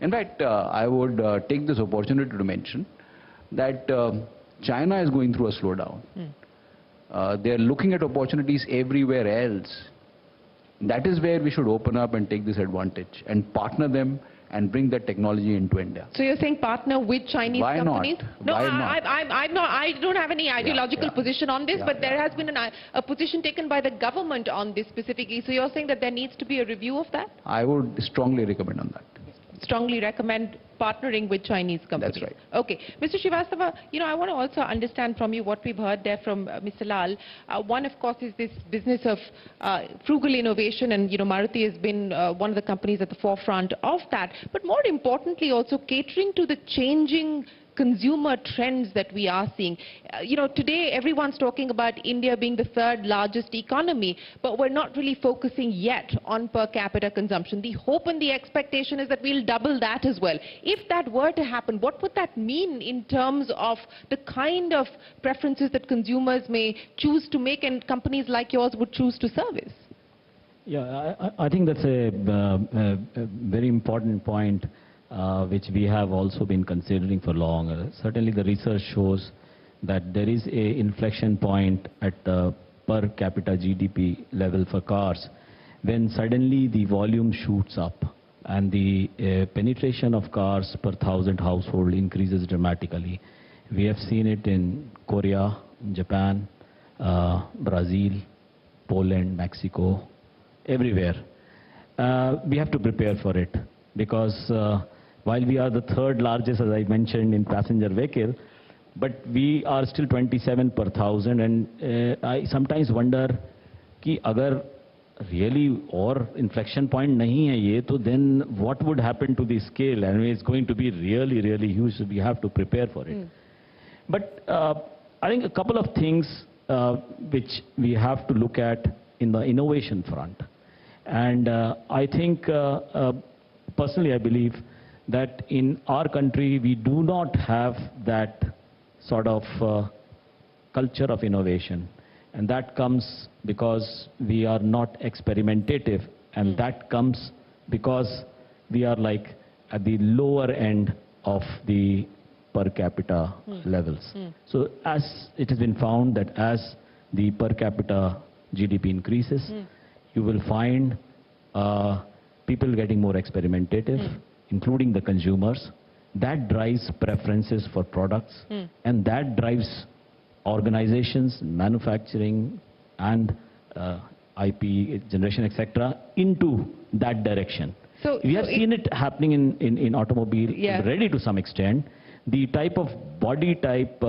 In fact, I would take this opportunity to mention that China is going through a slowdown. They're looking at opportunities everywhere else. That is where we should open up and take this advantage and partner them and bring that technology into India. So you're saying partner with Chinese companies? Not? No, Why not? I don't have any ideological position on this, but there has been a position taken by the government on this specifically. So you're saying that there needs to be a review of that? I would strongly recommend on that. Strongly recommend partnering with Chinese companies. That's right. Okay. Mr. Srivastava, I want to also understand from you what we've heard there from Mr. Lal. One, of course, is this business of frugal innovation, and, Maruti has been one of the companies at the forefront of that. But more importantly, also catering to the changing consumer trends that we are seeing? Today everyone's talking about India being the third largest economy, but we're not really focusing yet on per capita consumption. The hope and the expectation is that we'll double that as well. If that were to happen, what would that mean in terms of the kind of preferences that consumers may choose to make and companies like yours would choose to service? Yeah, I think that's a very important point, which we have also been considering for long. Certainly the research shows that there is a inflection point at the per capita GDP level for cars when suddenly the volume shoots up and the penetration of cars per 1,000 household increases dramatically. We have seen it in Korea, Japan, Brazil, Poland, Mexico, everywhere. We have to prepare for it because while we are the third largest, as I mentioned, in passenger vehicle, but we are still 27 per 1,000, and I sometimes wonder कि अगर really or inflection point नहीं है ये, तो then what would happen to the scale? I mean, it's going to be really, really huge, so we have to prepare for it. But I think a couple of things which we have to look at in the innovation front. And I think, personally, I believe that in our country, we do not have that sort of culture of innovation. And that comes because we are not experimentative. And that comes because we are like at the lower end of the per capita levels. So as it has been found that as the per capita GDP increases, you will find people getting more experimentative, including the consumers. That drives preferences for products, and that drives organizations, manufacturing, and IP generation, etc., into that direction. So we have seen it happening in automobile already to some extent. The type of body type,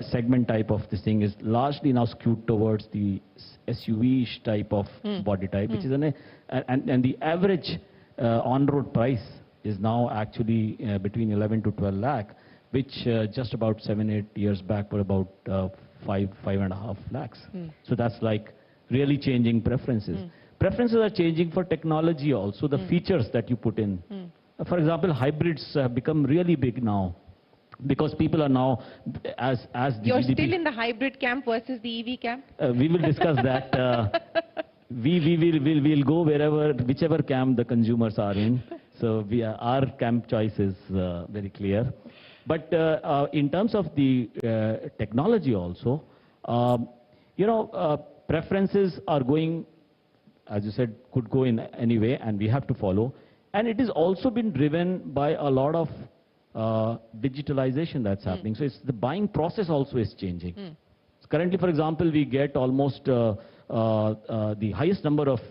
segment type of this thing is largely now skewed towards the SUV-ish type of body type, which is and the average on-road price is now actually between 11 to 12 lakh, which just about 7-8 years back were about 5.5 lakhs. So that's like really changing preferences. Preferences are changing for technology also, the features that you put in. For example, hybrids have become really big now. Because people are now, as the You're GDP, still in the hybrid camp versus the EV camp? We will discuss that. We'll go whichever camp the consumers are in. So our camp choice is very clear. But in terms of the technology also, preferences are going, as you said, could go in any way, and we have to follow. And it has also been driven by a lot of digitalization that's happening. So it's the buying process also is changing. So currently, for example, we get almost the highest number of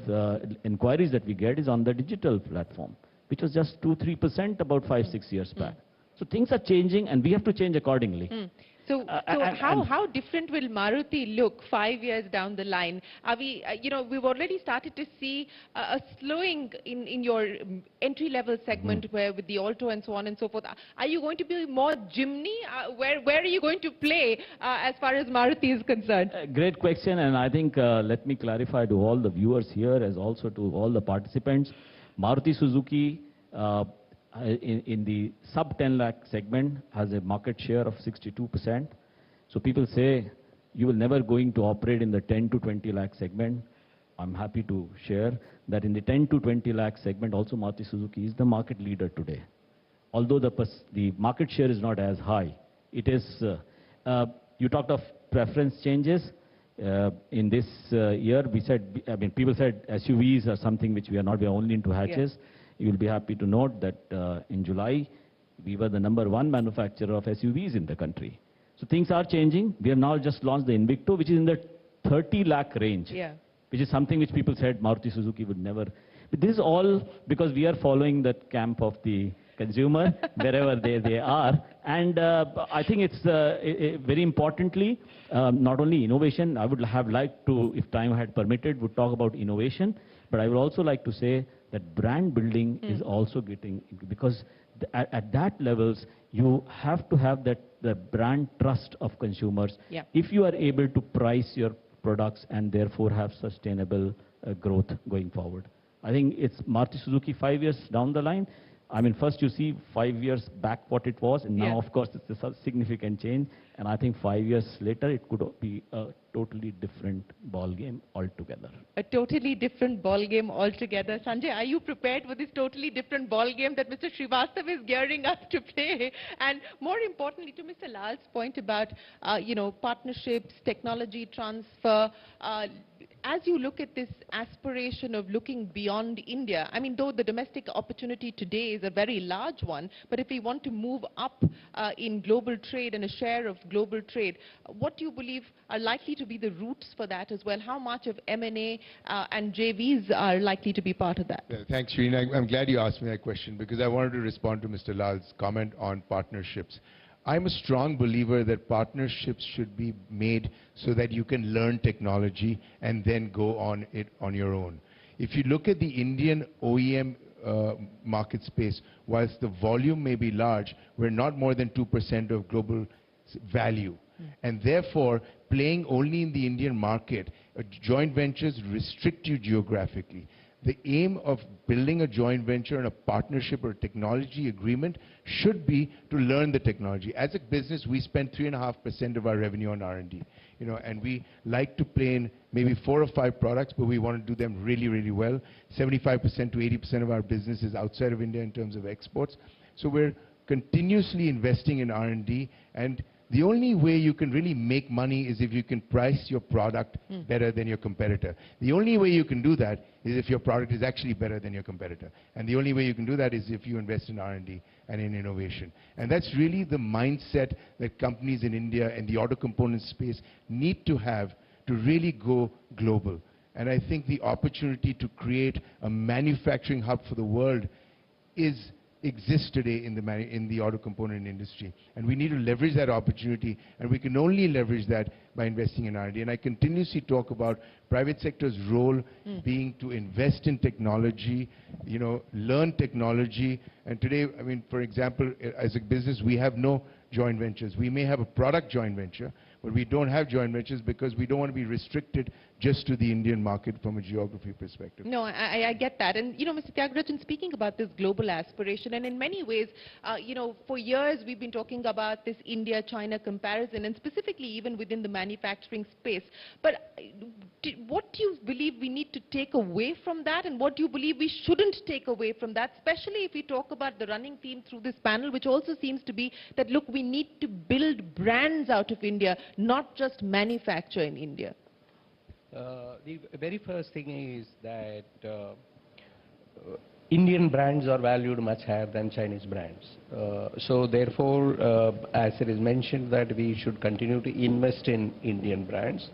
inquiries that we get is on the digital platform, which was just 2-3% about 5-6 years back. So things are changing, and we have to change accordingly. So how different will Maruti look 5 years down the line? Are we, we've already started to see a slowing in your entry-level segment where with the Alto and so on and so forth. Are you going to be more Jimny? Where are you going to play as far as Maruti is concerned? Great question, and I think let me clarify to all the viewers here as also to all the participants. Maruti Suzuki in the sub 10 lakh segment has a market share of 62%. So people say you will never going to operate in the 10 to 20 lakh segment. I'm happy to share that in the 10 to 20 lakh segment also Maruti Suzuki is the market leader today. Although the market share is not as high. It is, you talked of preference changes. In this year, we said, people said SUVs are something which we are not, we are only into hatches. You will be happy to note that in July, we were the #1 manufacturer of SUVs in the country. So things are changing. We have now just launched the Invicto, which is in the 30 lakh range, which is something which people said Maruti Suzuki would never. But this is all because we are following that camp of the consumer, wherever they are. And I think it's very importantly, not only innovation, I would have liked to, if time had permitted, would talk about innovation. But I would also like to say that brand building is also getting, because at that levels, you have to have the brand trust of consumers. Yeah. If you are able to price your products and therefore have sustainable growth going forward. I think it's Maruti Suzuki 5 years down the line. I mean, first you see 5 years back what it was, and now, Yeah. of course, it's a significant change. And I think 5 years later, it could be a totally different ball game altogether. A totally different ball game altogether. Sanjay, are you prepared for this totally different ball game that Mr. Srivastava is gearing up to play? And more importantly, to Mr. Lal's point about, partnerships, technology transfer, as you look at this aspiration of looking beyond India, I mean, though the domestic opportunity today is a very large one, but if we want to move up in global trade and a share of global trade, what do you believe are likely to be the routes for that as well? How much of M&A and JVs are likely to be part of that? Thanks, Shereen. I'm glad you asked me that question because I wanted to respond to Mr. Lal's comment on partnerships. I'm a strong believer that partnerships should be made so that you can learn technology and then go on it on your own. If you look at the Indian OEM market space, whilst the volume may be large, we're not more than 2% of global value. And therefore, playing only in the Indian market, joint ventures restrict you geographically. The aim of building a joint venture and a partnership or a technology agreement should be to learn the technology. As a business, we spend 3.5% of our revenue on R&D, and we like to play in maybe 4 or 5 products, but we want to do them really, really well. 75% to 80% of our business is outside of India in terms of exports. So we're continuously investing in R&D, and the only way you can really make money is if you can price your product better than your competitor. The only way you can do that is if your product is actually better than your competitor. And the only way you can do that is if you invest in R&D and in innovation. And that's really the mindset that companies in India and the auto component space need to have to really go global. And I think the opportunity to create a manufacturing hub for the world exists today in the auto component industry. And we need to leverage that opportunity, and we can only leverage that by investing in R&D. And I continuously talk about private sector's role being to invest in technology, learn technology. And today, I mean, for example, as a business, we have no joint ventures. We may have a product joint venture, but we don't have joint ventures because we don't want to be restricted just to the Indian market from a geography perspective. No, I get that. And, Mr. Tyagarajan, speaking about this global aspiration, and in many ways, for years we've been talking about this India-China comparison, and specifically even within the manufacturing space. But what do you believe we need to take away from that, and what do you believe we shouldn't take away from that, especially if we talk about the running theme through this panel, which also seems to be that, look, we need to build brands out of India, not just manufacture in India? The very first thing is that Indian brands are valued much higher than Chinese brands. So therefore, as it is mentioned, that we should continue to invest in Indian brands.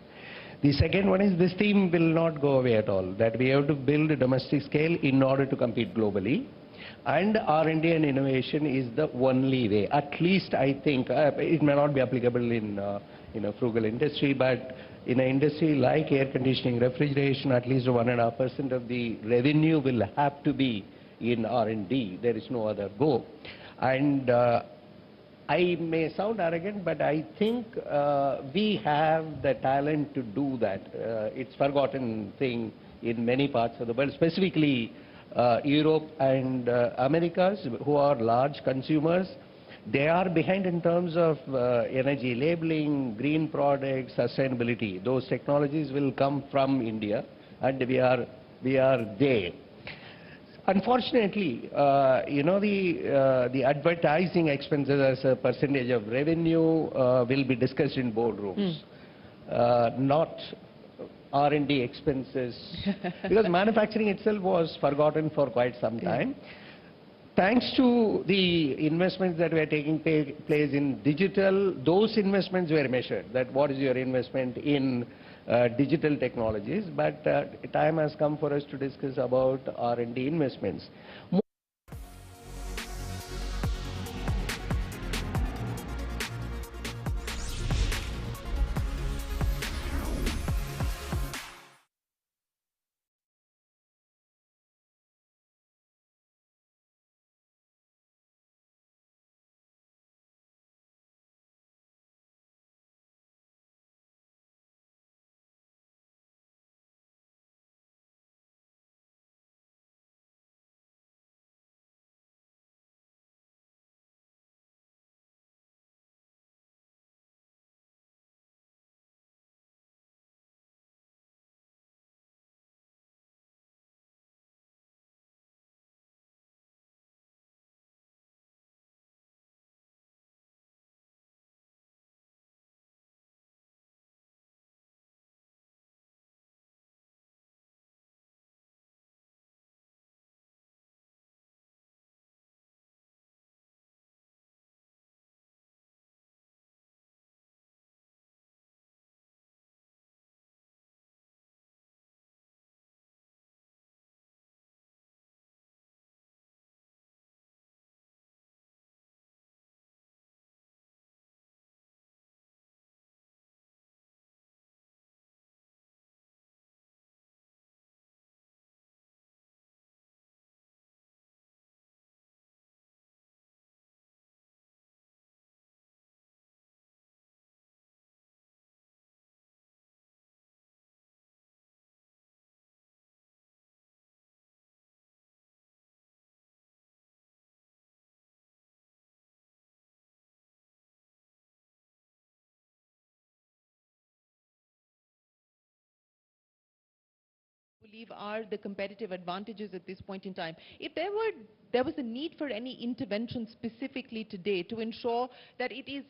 The second one is this theme will not go away at all, that we have to build a domestic scale in order to compete globally. And R&D and innovation is the only way. At least I think, it may not be applicable in a frugal industry, but in an industry like air conditioning, refrigeration, at least 1.5% of the revenue will have to be in R&D. There is no other go. And I may sound arrogant, but I think we have the talent to do that. It's forgotten thing in many parts of the world, specifically Europe and Americas, who are large consumers. They are behind in terms of energy labeling, green products, sustainability. Those technologies will come from India, and we are there. Unfortunately, the advertising expenses as a percentage of revenue will be discussed in boardrooms, not R&D expenses, because manufacturing itself was forgotten for quite some time. Thanks to the investments that were taking place in digital, those investments were measured, that what is your investment in digital technologies, but time has come for us to discuss about R&D investments. believe are the competitive advantages at this point in time? If there was a need for any intervention specifically today to ensure that it is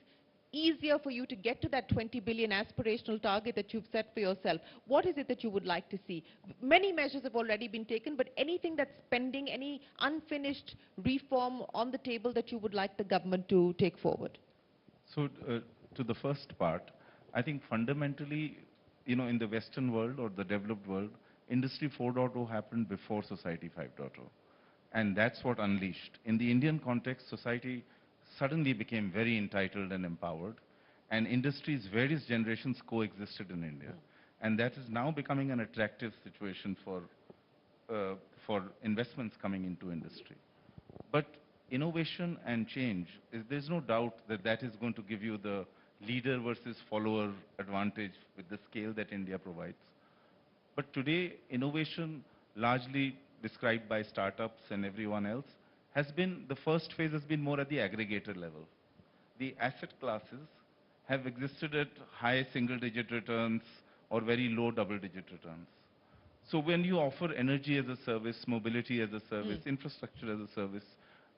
easier for you to get to that 20 billion aspirational target that you've set for yourself, what is it that you would like to see? Many measures have already been taken, but anything that's pending, any unfinished reform on the table that you would like the government to take forward? So to the first part, I think fundamentally, in the Western world or the developed world, Industry 4.0 happened before Society 5.0. And that's what unleashed. In the Indian context, society suddenly became very entitled and empowered, and industries, various generations coexisted in India. And that is now becoming an attractive situation for investments coming into industry. But innovation and change, there's no doubt that that is going to give you the leader versus follower advantage with the scale that India provides. But today, innovation, largely described by startups and everyone else, the first phase has been more at the aggregator level. The asset classes have existed at high single-digit returns or very low double-digit returns. So when you offer energy as a service, mobility as a service, infrastructure as a service,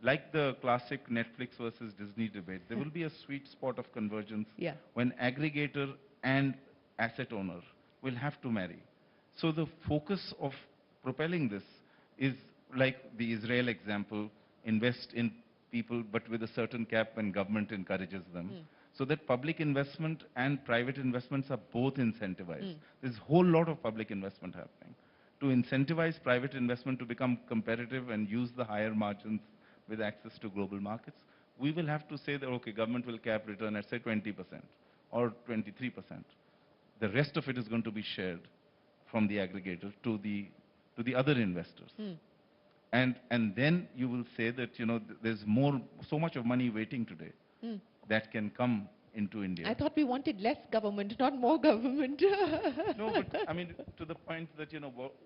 like the classic Netflix versus Disney debate, there will be a sweet spot of convergence when aggregator and asset owner will have to marry. So the focus of propelling this is like the Israel example, invest in people but with a certain cap when government encourages them. So that public investment and private investments are both incentivized. There's a whole lot of public investment happening. To incentivize private investment to become competitive and use the higher margins with access to global markets, we will have to say that, okay, government will cap return at say 20% or 23%. The rest of it is going to be shared from the aggregator to the other investors. And then you will say that, there's so much of money waiting today that can come into India. I thought we wanted less government, not more government. No, but I mean, to the point that,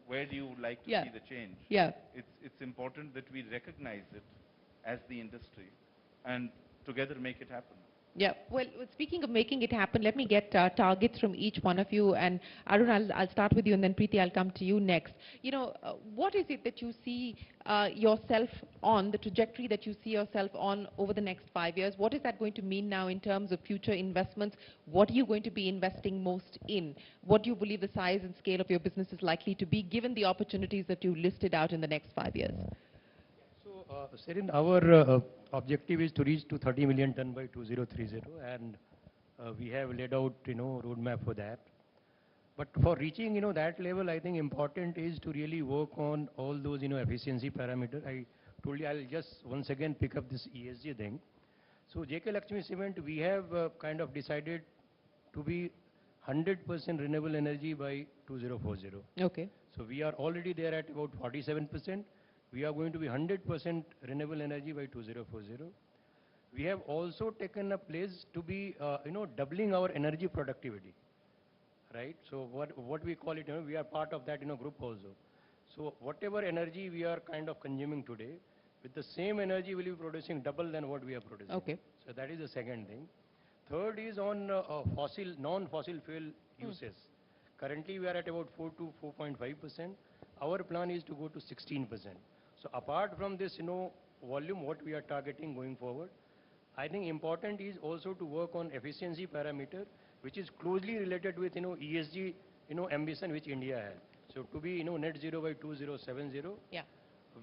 where do you like to see the change? It's important that we recognize it as the industry and together make it happen. Yeah, well, speaking of making it happen, let me get targets from each one of you. And Arun, I'll start with you, and then Preeti, I'll come to you next. What is it that you see yourself on, the trajectory that you see yourself on over the next 5 years? What is that going to mean now in terms of future investments? What are you going to be investing most in? What do you believe the size and scale of your business is likely to be, given the opportunities that you listed out in the next 5 years? So, Shereen, our objective is to reach to 30 million ton by 2030, and we have laid out, roadmap for that. But for reaching, that level, I think important is to really work on all those, efficiency parameters. I told you I'll just once again pick up this ESG thing. So, JK Lakshmi Cement, we have kind of decided to be 100% renewable energy by 2040. Okay. So, we are already there at about 47%. We are going to be 100% renewable energy by 2040. We have also taken a place to be, doubling our energy productivity, right? So what we call it, we are part of that, group also. So whatever energy we are kind of consuming today, with the same energy we'll be producing double than what we are producing. Okay. So that is the second thing. Third is on non-fossil fuel uses. Currently we are at about 4 to 4.5%. Our plan is to go to 16%. So apart from this, volume, what we are targeting going forward, I think important is also to work on efficiency parameter, which is closely related with, ESG, ambition which India has. So to be, net zero by 2070. Yeah.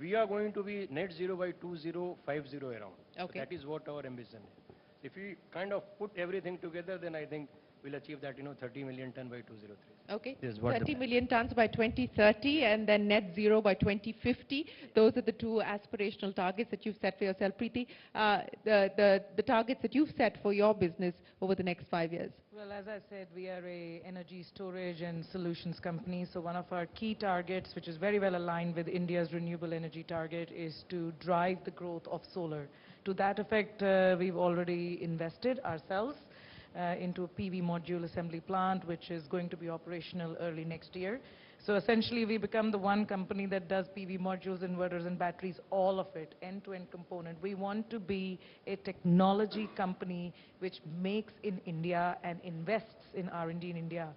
We are going to be net zero by 2050 around. Okay. So that is what our ambition is. If we kind of put everything together, then I think we'll achieve that, 30 million ton by 2030. Okay, 30 million tons by 2030 and then net zero by 2050. Those are the two aspirational targets that you've set for yourself. Preeti, the targets that you've set for your business over the next 5 years. Well, as I said, we are a energy storage and solutions company. So one of our key targets, which is very well aligned with India's renewable energy target, is to drive the growth of solar. To that effect, we've already invested ourselves into a PV module assembly plant, which is going to be operational early next year. So essentially, we become the one company that does PV modules, inverters, and batteries, all of it, end-to-end component. We want to be a technology company which makes in India and invests in R&D in India.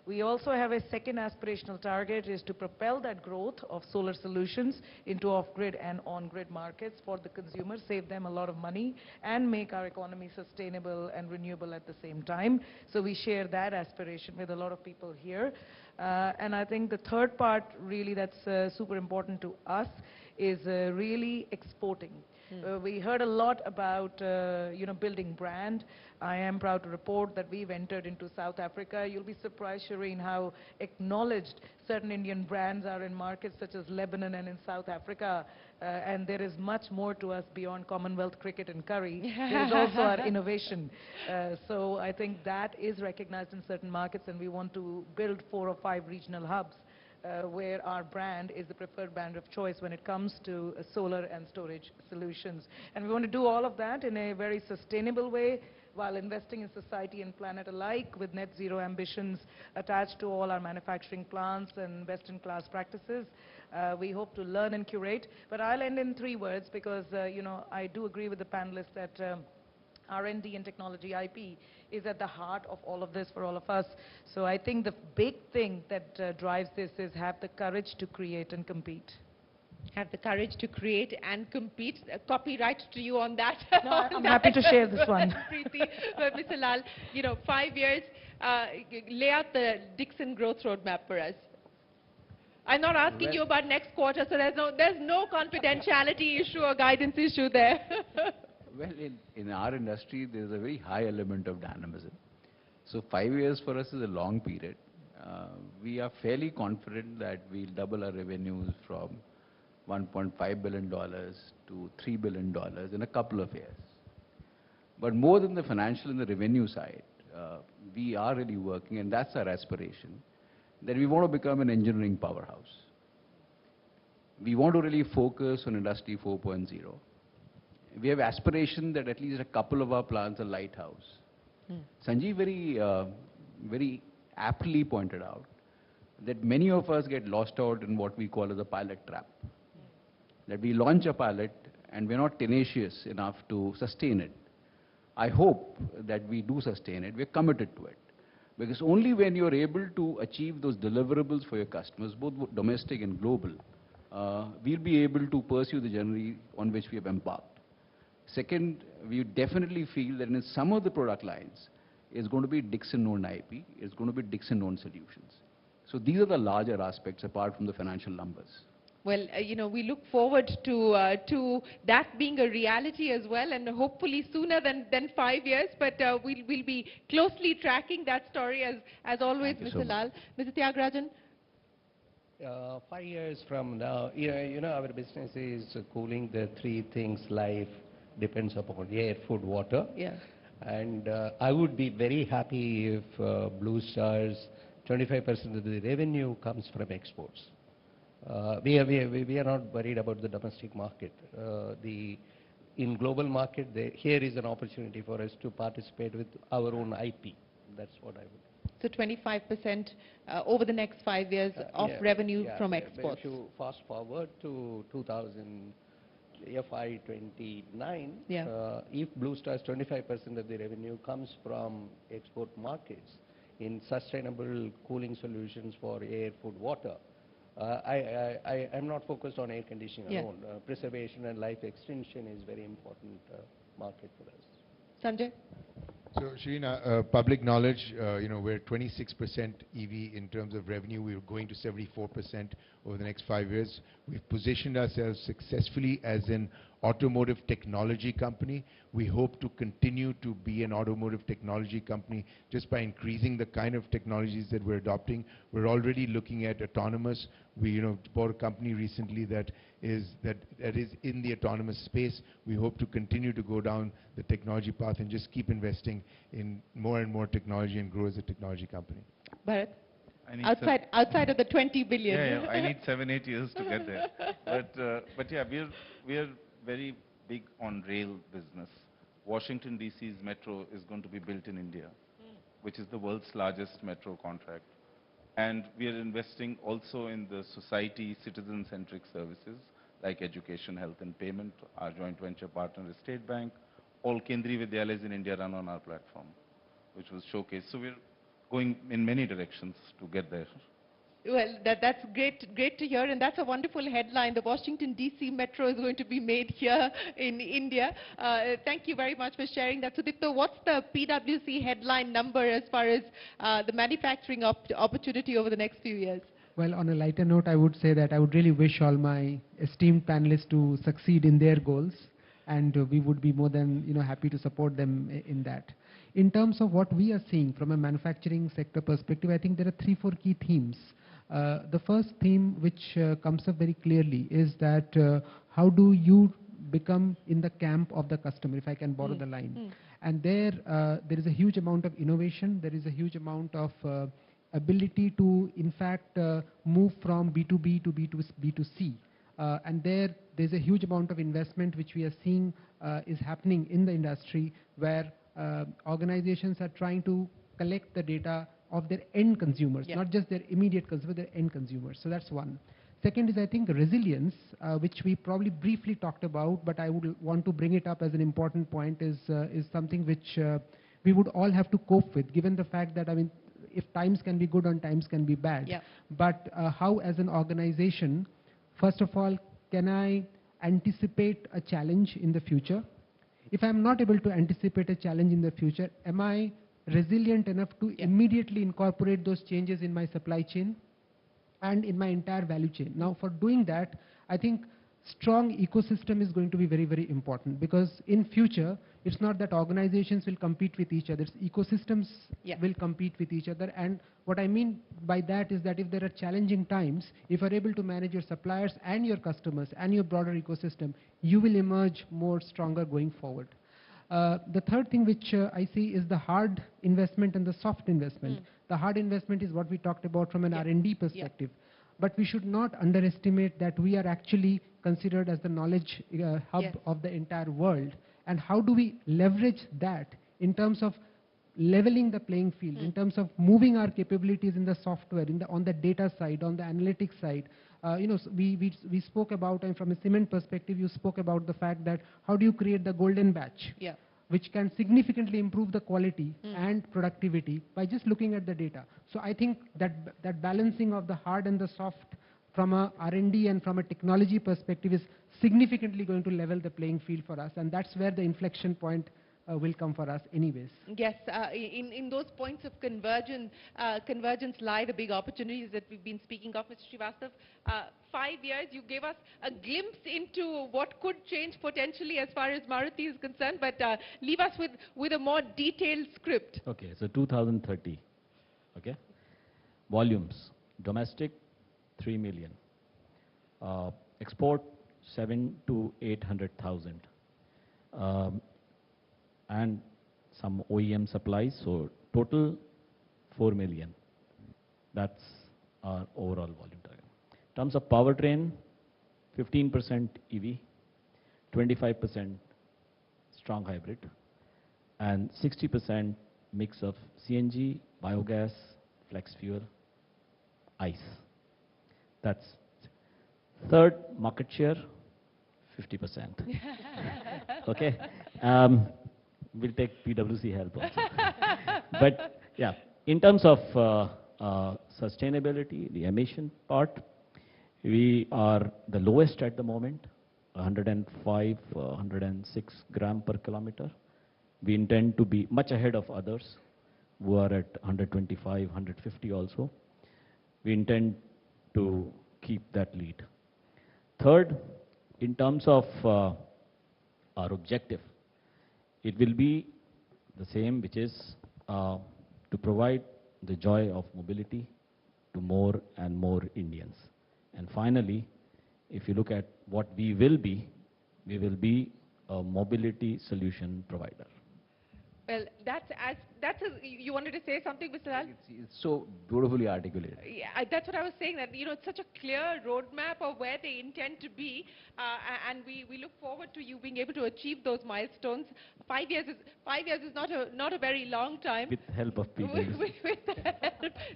We also have a second aspirational target is to propel that growth of solar solutions into off-grid and on-grid markets for the consumer, save them a lot of money, and make our economy sustainable and renewable at the same time. So we share that aspiration with a lot of people here. And I think the third part really that's super important to us is really exporting. We heard a lot about, building brand. I am proud to report that we've entered into South Africa. You'll be surprised, Shereen, how acknowledged certain Indian brands are in markets such as Lebanon and in South Africa. And there is much more to us beyond Commonwealth cricket and curry. There is also our innovation. So I think that is recognized in certain markets, and we want to build 4 or 5 regional hubs where our brand is the preferred brand of choice when it comes to solar and storage solutions. And we want to do all of that in a very sustainable way while investing in society and planet alike with net zero ambitions attached to all our manufacturing plants and best-in-class practices. We hope to learn and curate. But I'll end in 3 words because, I do agree with the panelists that R&D and technology IP is at the heart of all of this for all of us. So I think the big thing that drives this is have the courage to create and compete. Have the courage to create and compete. Copyright to you on that. No, I'm happy to share this one. Preeti, but Mr. Lal, 5 years, lay out the Dixon growth roadmap for us. I'm not asking you about next quarter, so there's no confidentiality issue or guidance issue there. Well, in our industry, there's a very high element of dynamism. So 5 years for us is a long period. We are fairly confident that we'll double our revenues from $1.5 billion to $3 billion in a couple of years. But more than the financial and the revenue side, we are really working, and that's our aspiration, that we want to become an engineering powerhouse. We want to really focus on Industry 4.0. We have aspiration that at least a couple of our plants are lighthouse. Sanjeev very aptly pointed out that many of us get lost out in what we call as a pilot trap. That we launch a pilot and we're not tenacious enough to sustain it. I hope that we do sustain it. We're committed to it. Because only when you're able to achieve those deliverables for your customers, both domestic and global, we'll be able to pursue the journey on which we have embarked. Second, we definitely feel that in some of the product lines, it's going to be Dixon-owned IP, it's going to be Dixon-owned solutions. So these are the larger aspects apart from the financial numbers. Well, we look forward to that being a reality as well, and hopefully sooner than 5 years. But we'll be closely tracking that story as always, Mr. Lal. Mr. Tyagarajan? 5 years from now, our business is cooling the 3 things life depends upon: air, food, water. Yeah. And I would be very happy if Blue Star's 25% of the revenue comes from exports. We are not worried about the domestic market. In global market, here is an opportunity for us to participate with our own IP. That's what I would. So 25% over the next 5 years of revenue from exports. If you fast forward to FY 29, if Blue Star's 25% of the revenue comes from export markets in sustainable cooling solutions for air, food, water, I'm not focused on air conditioning alone. Preservation and life extension is very important market for us. Sanjay? So, Shereen, public knowledge, we're 26% EV in terms of revenue. We're going to 74% over the next 5 years. We've positioned ourselves successfully as an automotive technology company. We hope to continue to be an automotive technology company just by increasing the kind of technologies that we're adopting. We're already looking at autonomous. We bought a company recently that is in the autonomous space. We hope to continue to go down the technology path and just keep investing in more and more technology and grow as a technology company. Bharat? Outside of the 20 billion. Yeah, I need 7-8 years to get there. But yeah, we're very big on rail business. Washington DC's metro is going to be built in India, which is the world's largest metro contract. And we are investing also in the society citizen-centric services like education, health and payment. Our joint venture partner is State Bank. All Kendriya Vidyalayas in India run on our platform, which was showcased. So we're going in many directions to get there. Well, that's great to hear, and that's a wonderful headline. The Washington, D.C. Metro is going to be made here in India. Thank you very much for sharing that. Sudipto, what's the PwC headline number as far as the manufacturing opportunity over the next few years? Well, on a lighter note, I would say that I would really wish all my esteemed panelists to succeed in their goals, and we would be more than happy to support them in that. In terms of what we are seeing from a manufacturing sector perspective, I think there are 3-4 key themes. The first theme which comes up very clearly is that how do you become in the camp of the customer, if I can borrow the line. And there is a huge amount of innovation, there is a huge amount of ability to, in fact, move from B2B to B2C. And there's a huge amount of investment which we are seeing is happening in the industry, where organizations are trying to collect the data of their end consumers, not just their immediate consumers, their end consumers. So that's one. Second is, I think, resilience, which we probably briefly talked about, but I would want to bring it up as an important point, is something which we would all have to cope with, given the fact that, I mean, if times can be good and times can be bad. But how, as an organization, first of all, can I anticipate a challenge in the future? If I'm not able to anticipate a challenge in the future, am I resilient enough to immediately incorporate those changes in my supply chain and in my entire value chain? Now, for doing that, I think strong ecosystem is going to be very, very important, because in future, it's not that organizations will compete with each other, ecosystems will compete with each other. And what I mean by that is that if there are challenging times, if you're able to manage your suppliers and your customers and your broader ecosystem, you will emerge more stronger going forward. The third thing which I see is the hard investment and the soft investment. The hard investment is what we talked about from an R&D perspective. But we should not underestimate that we are actually considered as the knowledge hub of the entire world. And how do we leverage that in terms of leveling the playing field, in terms of moving our capabilities in the software, on the data side, on the analytics side. We spoke about, and from a cement perspective, you spoke about the fact that how do you create the golden batch, which can significantly improve the quality and productivity by just looking at the data. So I think that balancing of the hard and the soft from a R&D and from a technology perspective is significantly going to level the playing field for us, and that's where the inflection point will come for us anyways. Yes, in those points of convergence lie the big opportunities that we've been speaking of, Mr. Srivastav. 5 years, you gave us a glimpse into what could change potentially as far as Maruti is concerned, but leave us with a more detailed script. Okay, so 2030, okay? Volumes, domestic, 3 million. Export, 7 to 800,000. And some OEM supplies, so total 4 million. That's our overall volume target. In terms of powertrain, 15% EV, 25% strong hybrid, and 60% mix of CNG, biogas, flex fuel, ICE. That's third market share, 50%. Okay. We'll take PwC help also. But yeah, in terms of sustainability, the emission part, we are the lowest at the moment, 105, 106 gram per kilometer. We intend to be much ahead of others who are at 125, 150 also. We intend to keep that lead. Third, in terms of our objective, it will be the same, which is to provide the joy of mobility to more and more Indians. And finally, if you look at what we will be a mobility solution provider. Well, you wanted to say something, Mr. Lal? It's so beautifully articulated. Yeah, that's what I was saying, that it's such a clear roadmap of where they intend to be, and we look forward to you being able to achieve those milestones. 5 years is not a very long time. With help of people.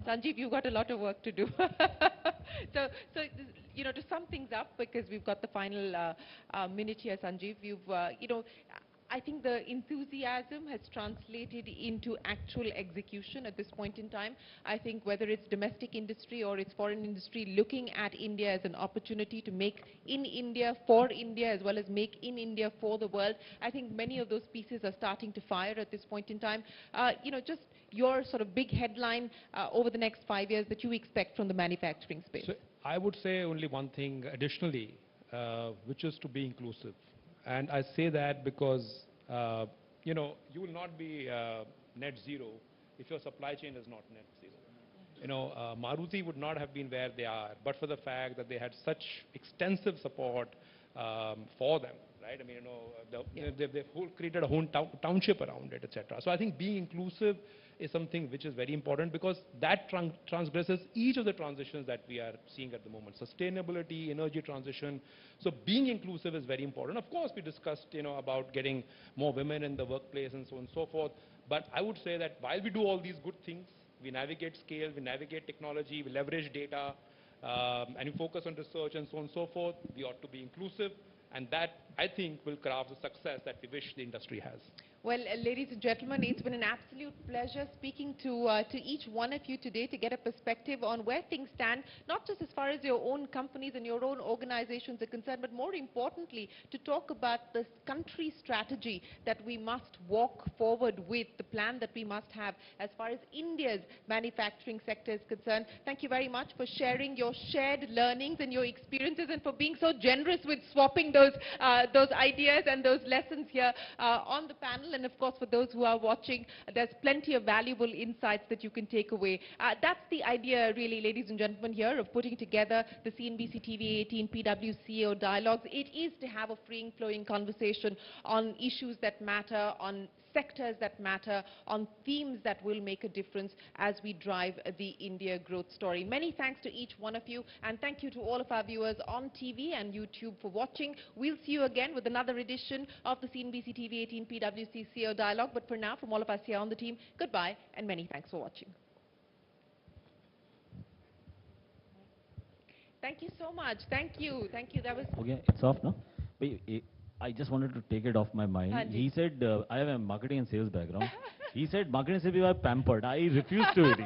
Sanjeev, you've got a lot of work to do. So to sum things up, because we've got the final minute here, Sanjeev, I think the enthusiasm has translated into actual execution at this point in time. I think whether it's domestic industry or it's foreign industry, looking at India as an opportunity to make in India for India as well as make in India for the world, I think many of those pieces are starting to fire at this point in time. Just your sort of big headline over the next 5 years that you expect from the manufacturing space. So I would say only one thing additionally, which is to be inclusive. And I say that because, you will not be net zero if your supply chain is not net zero. Maruti would not have been where they are, but for the fact that they had such extensive support for them, right? I mean, they've created a whole township around it, etc. So I think being inclusive is something which is very important because that transgresses each of the transitions that we are seeing at the moment. Sustainability, energy transition. So being inclusive is very important. Of course, we discussed, about getting more women in the workplace and so on and so forth. But I would say that while we do all these good things, we navigate scale, we navigate technology, we leverage data, and we focus on research and so on and so forth, we ought to be inclusive. And that, I think, will craft the success that we wish the industry has. Well, ladies and gentlemen, it's been an absolute pleasure speaking to each one of you today to get a perspective on where things stand, not just as far as your own companies and your own organizations are concerned, but more importantly, to talk about the country strategy that we must walk forward with, the plan that we must have as far as India's manufacturing sector is concerned. Thank you very much for sharing your shared learnings and your experiences and for being so generous with swapping those ideas and those lessons here on the panel. And of course, for those who are watching, there's plenty of valuable insights that you can take away. That's the idea, really, ladies and gentlemen, here of putting together the CNBC-TV18 PwC dialogues. It is to have a free, flowing conversation on issues that matter, on sectors that matter, on themes that will make a difference as we drive the India growth story. Many thanks to each one of you, and thank you to all of our viewers on TV and YouTube for watching. We'll see you again with another edition of the CNBC-TV18 PwC CEO Dialogue. But for now, from all of us here on the team, goodbye and many thanks for watching. Thank you so much. Thank you. Thank you. That was... Okay, it's off now. I just wanted to take it off my mind. Hanji. He said, I have a marketing and sales background. He said, marketing and sales are pampered. I refuse to it.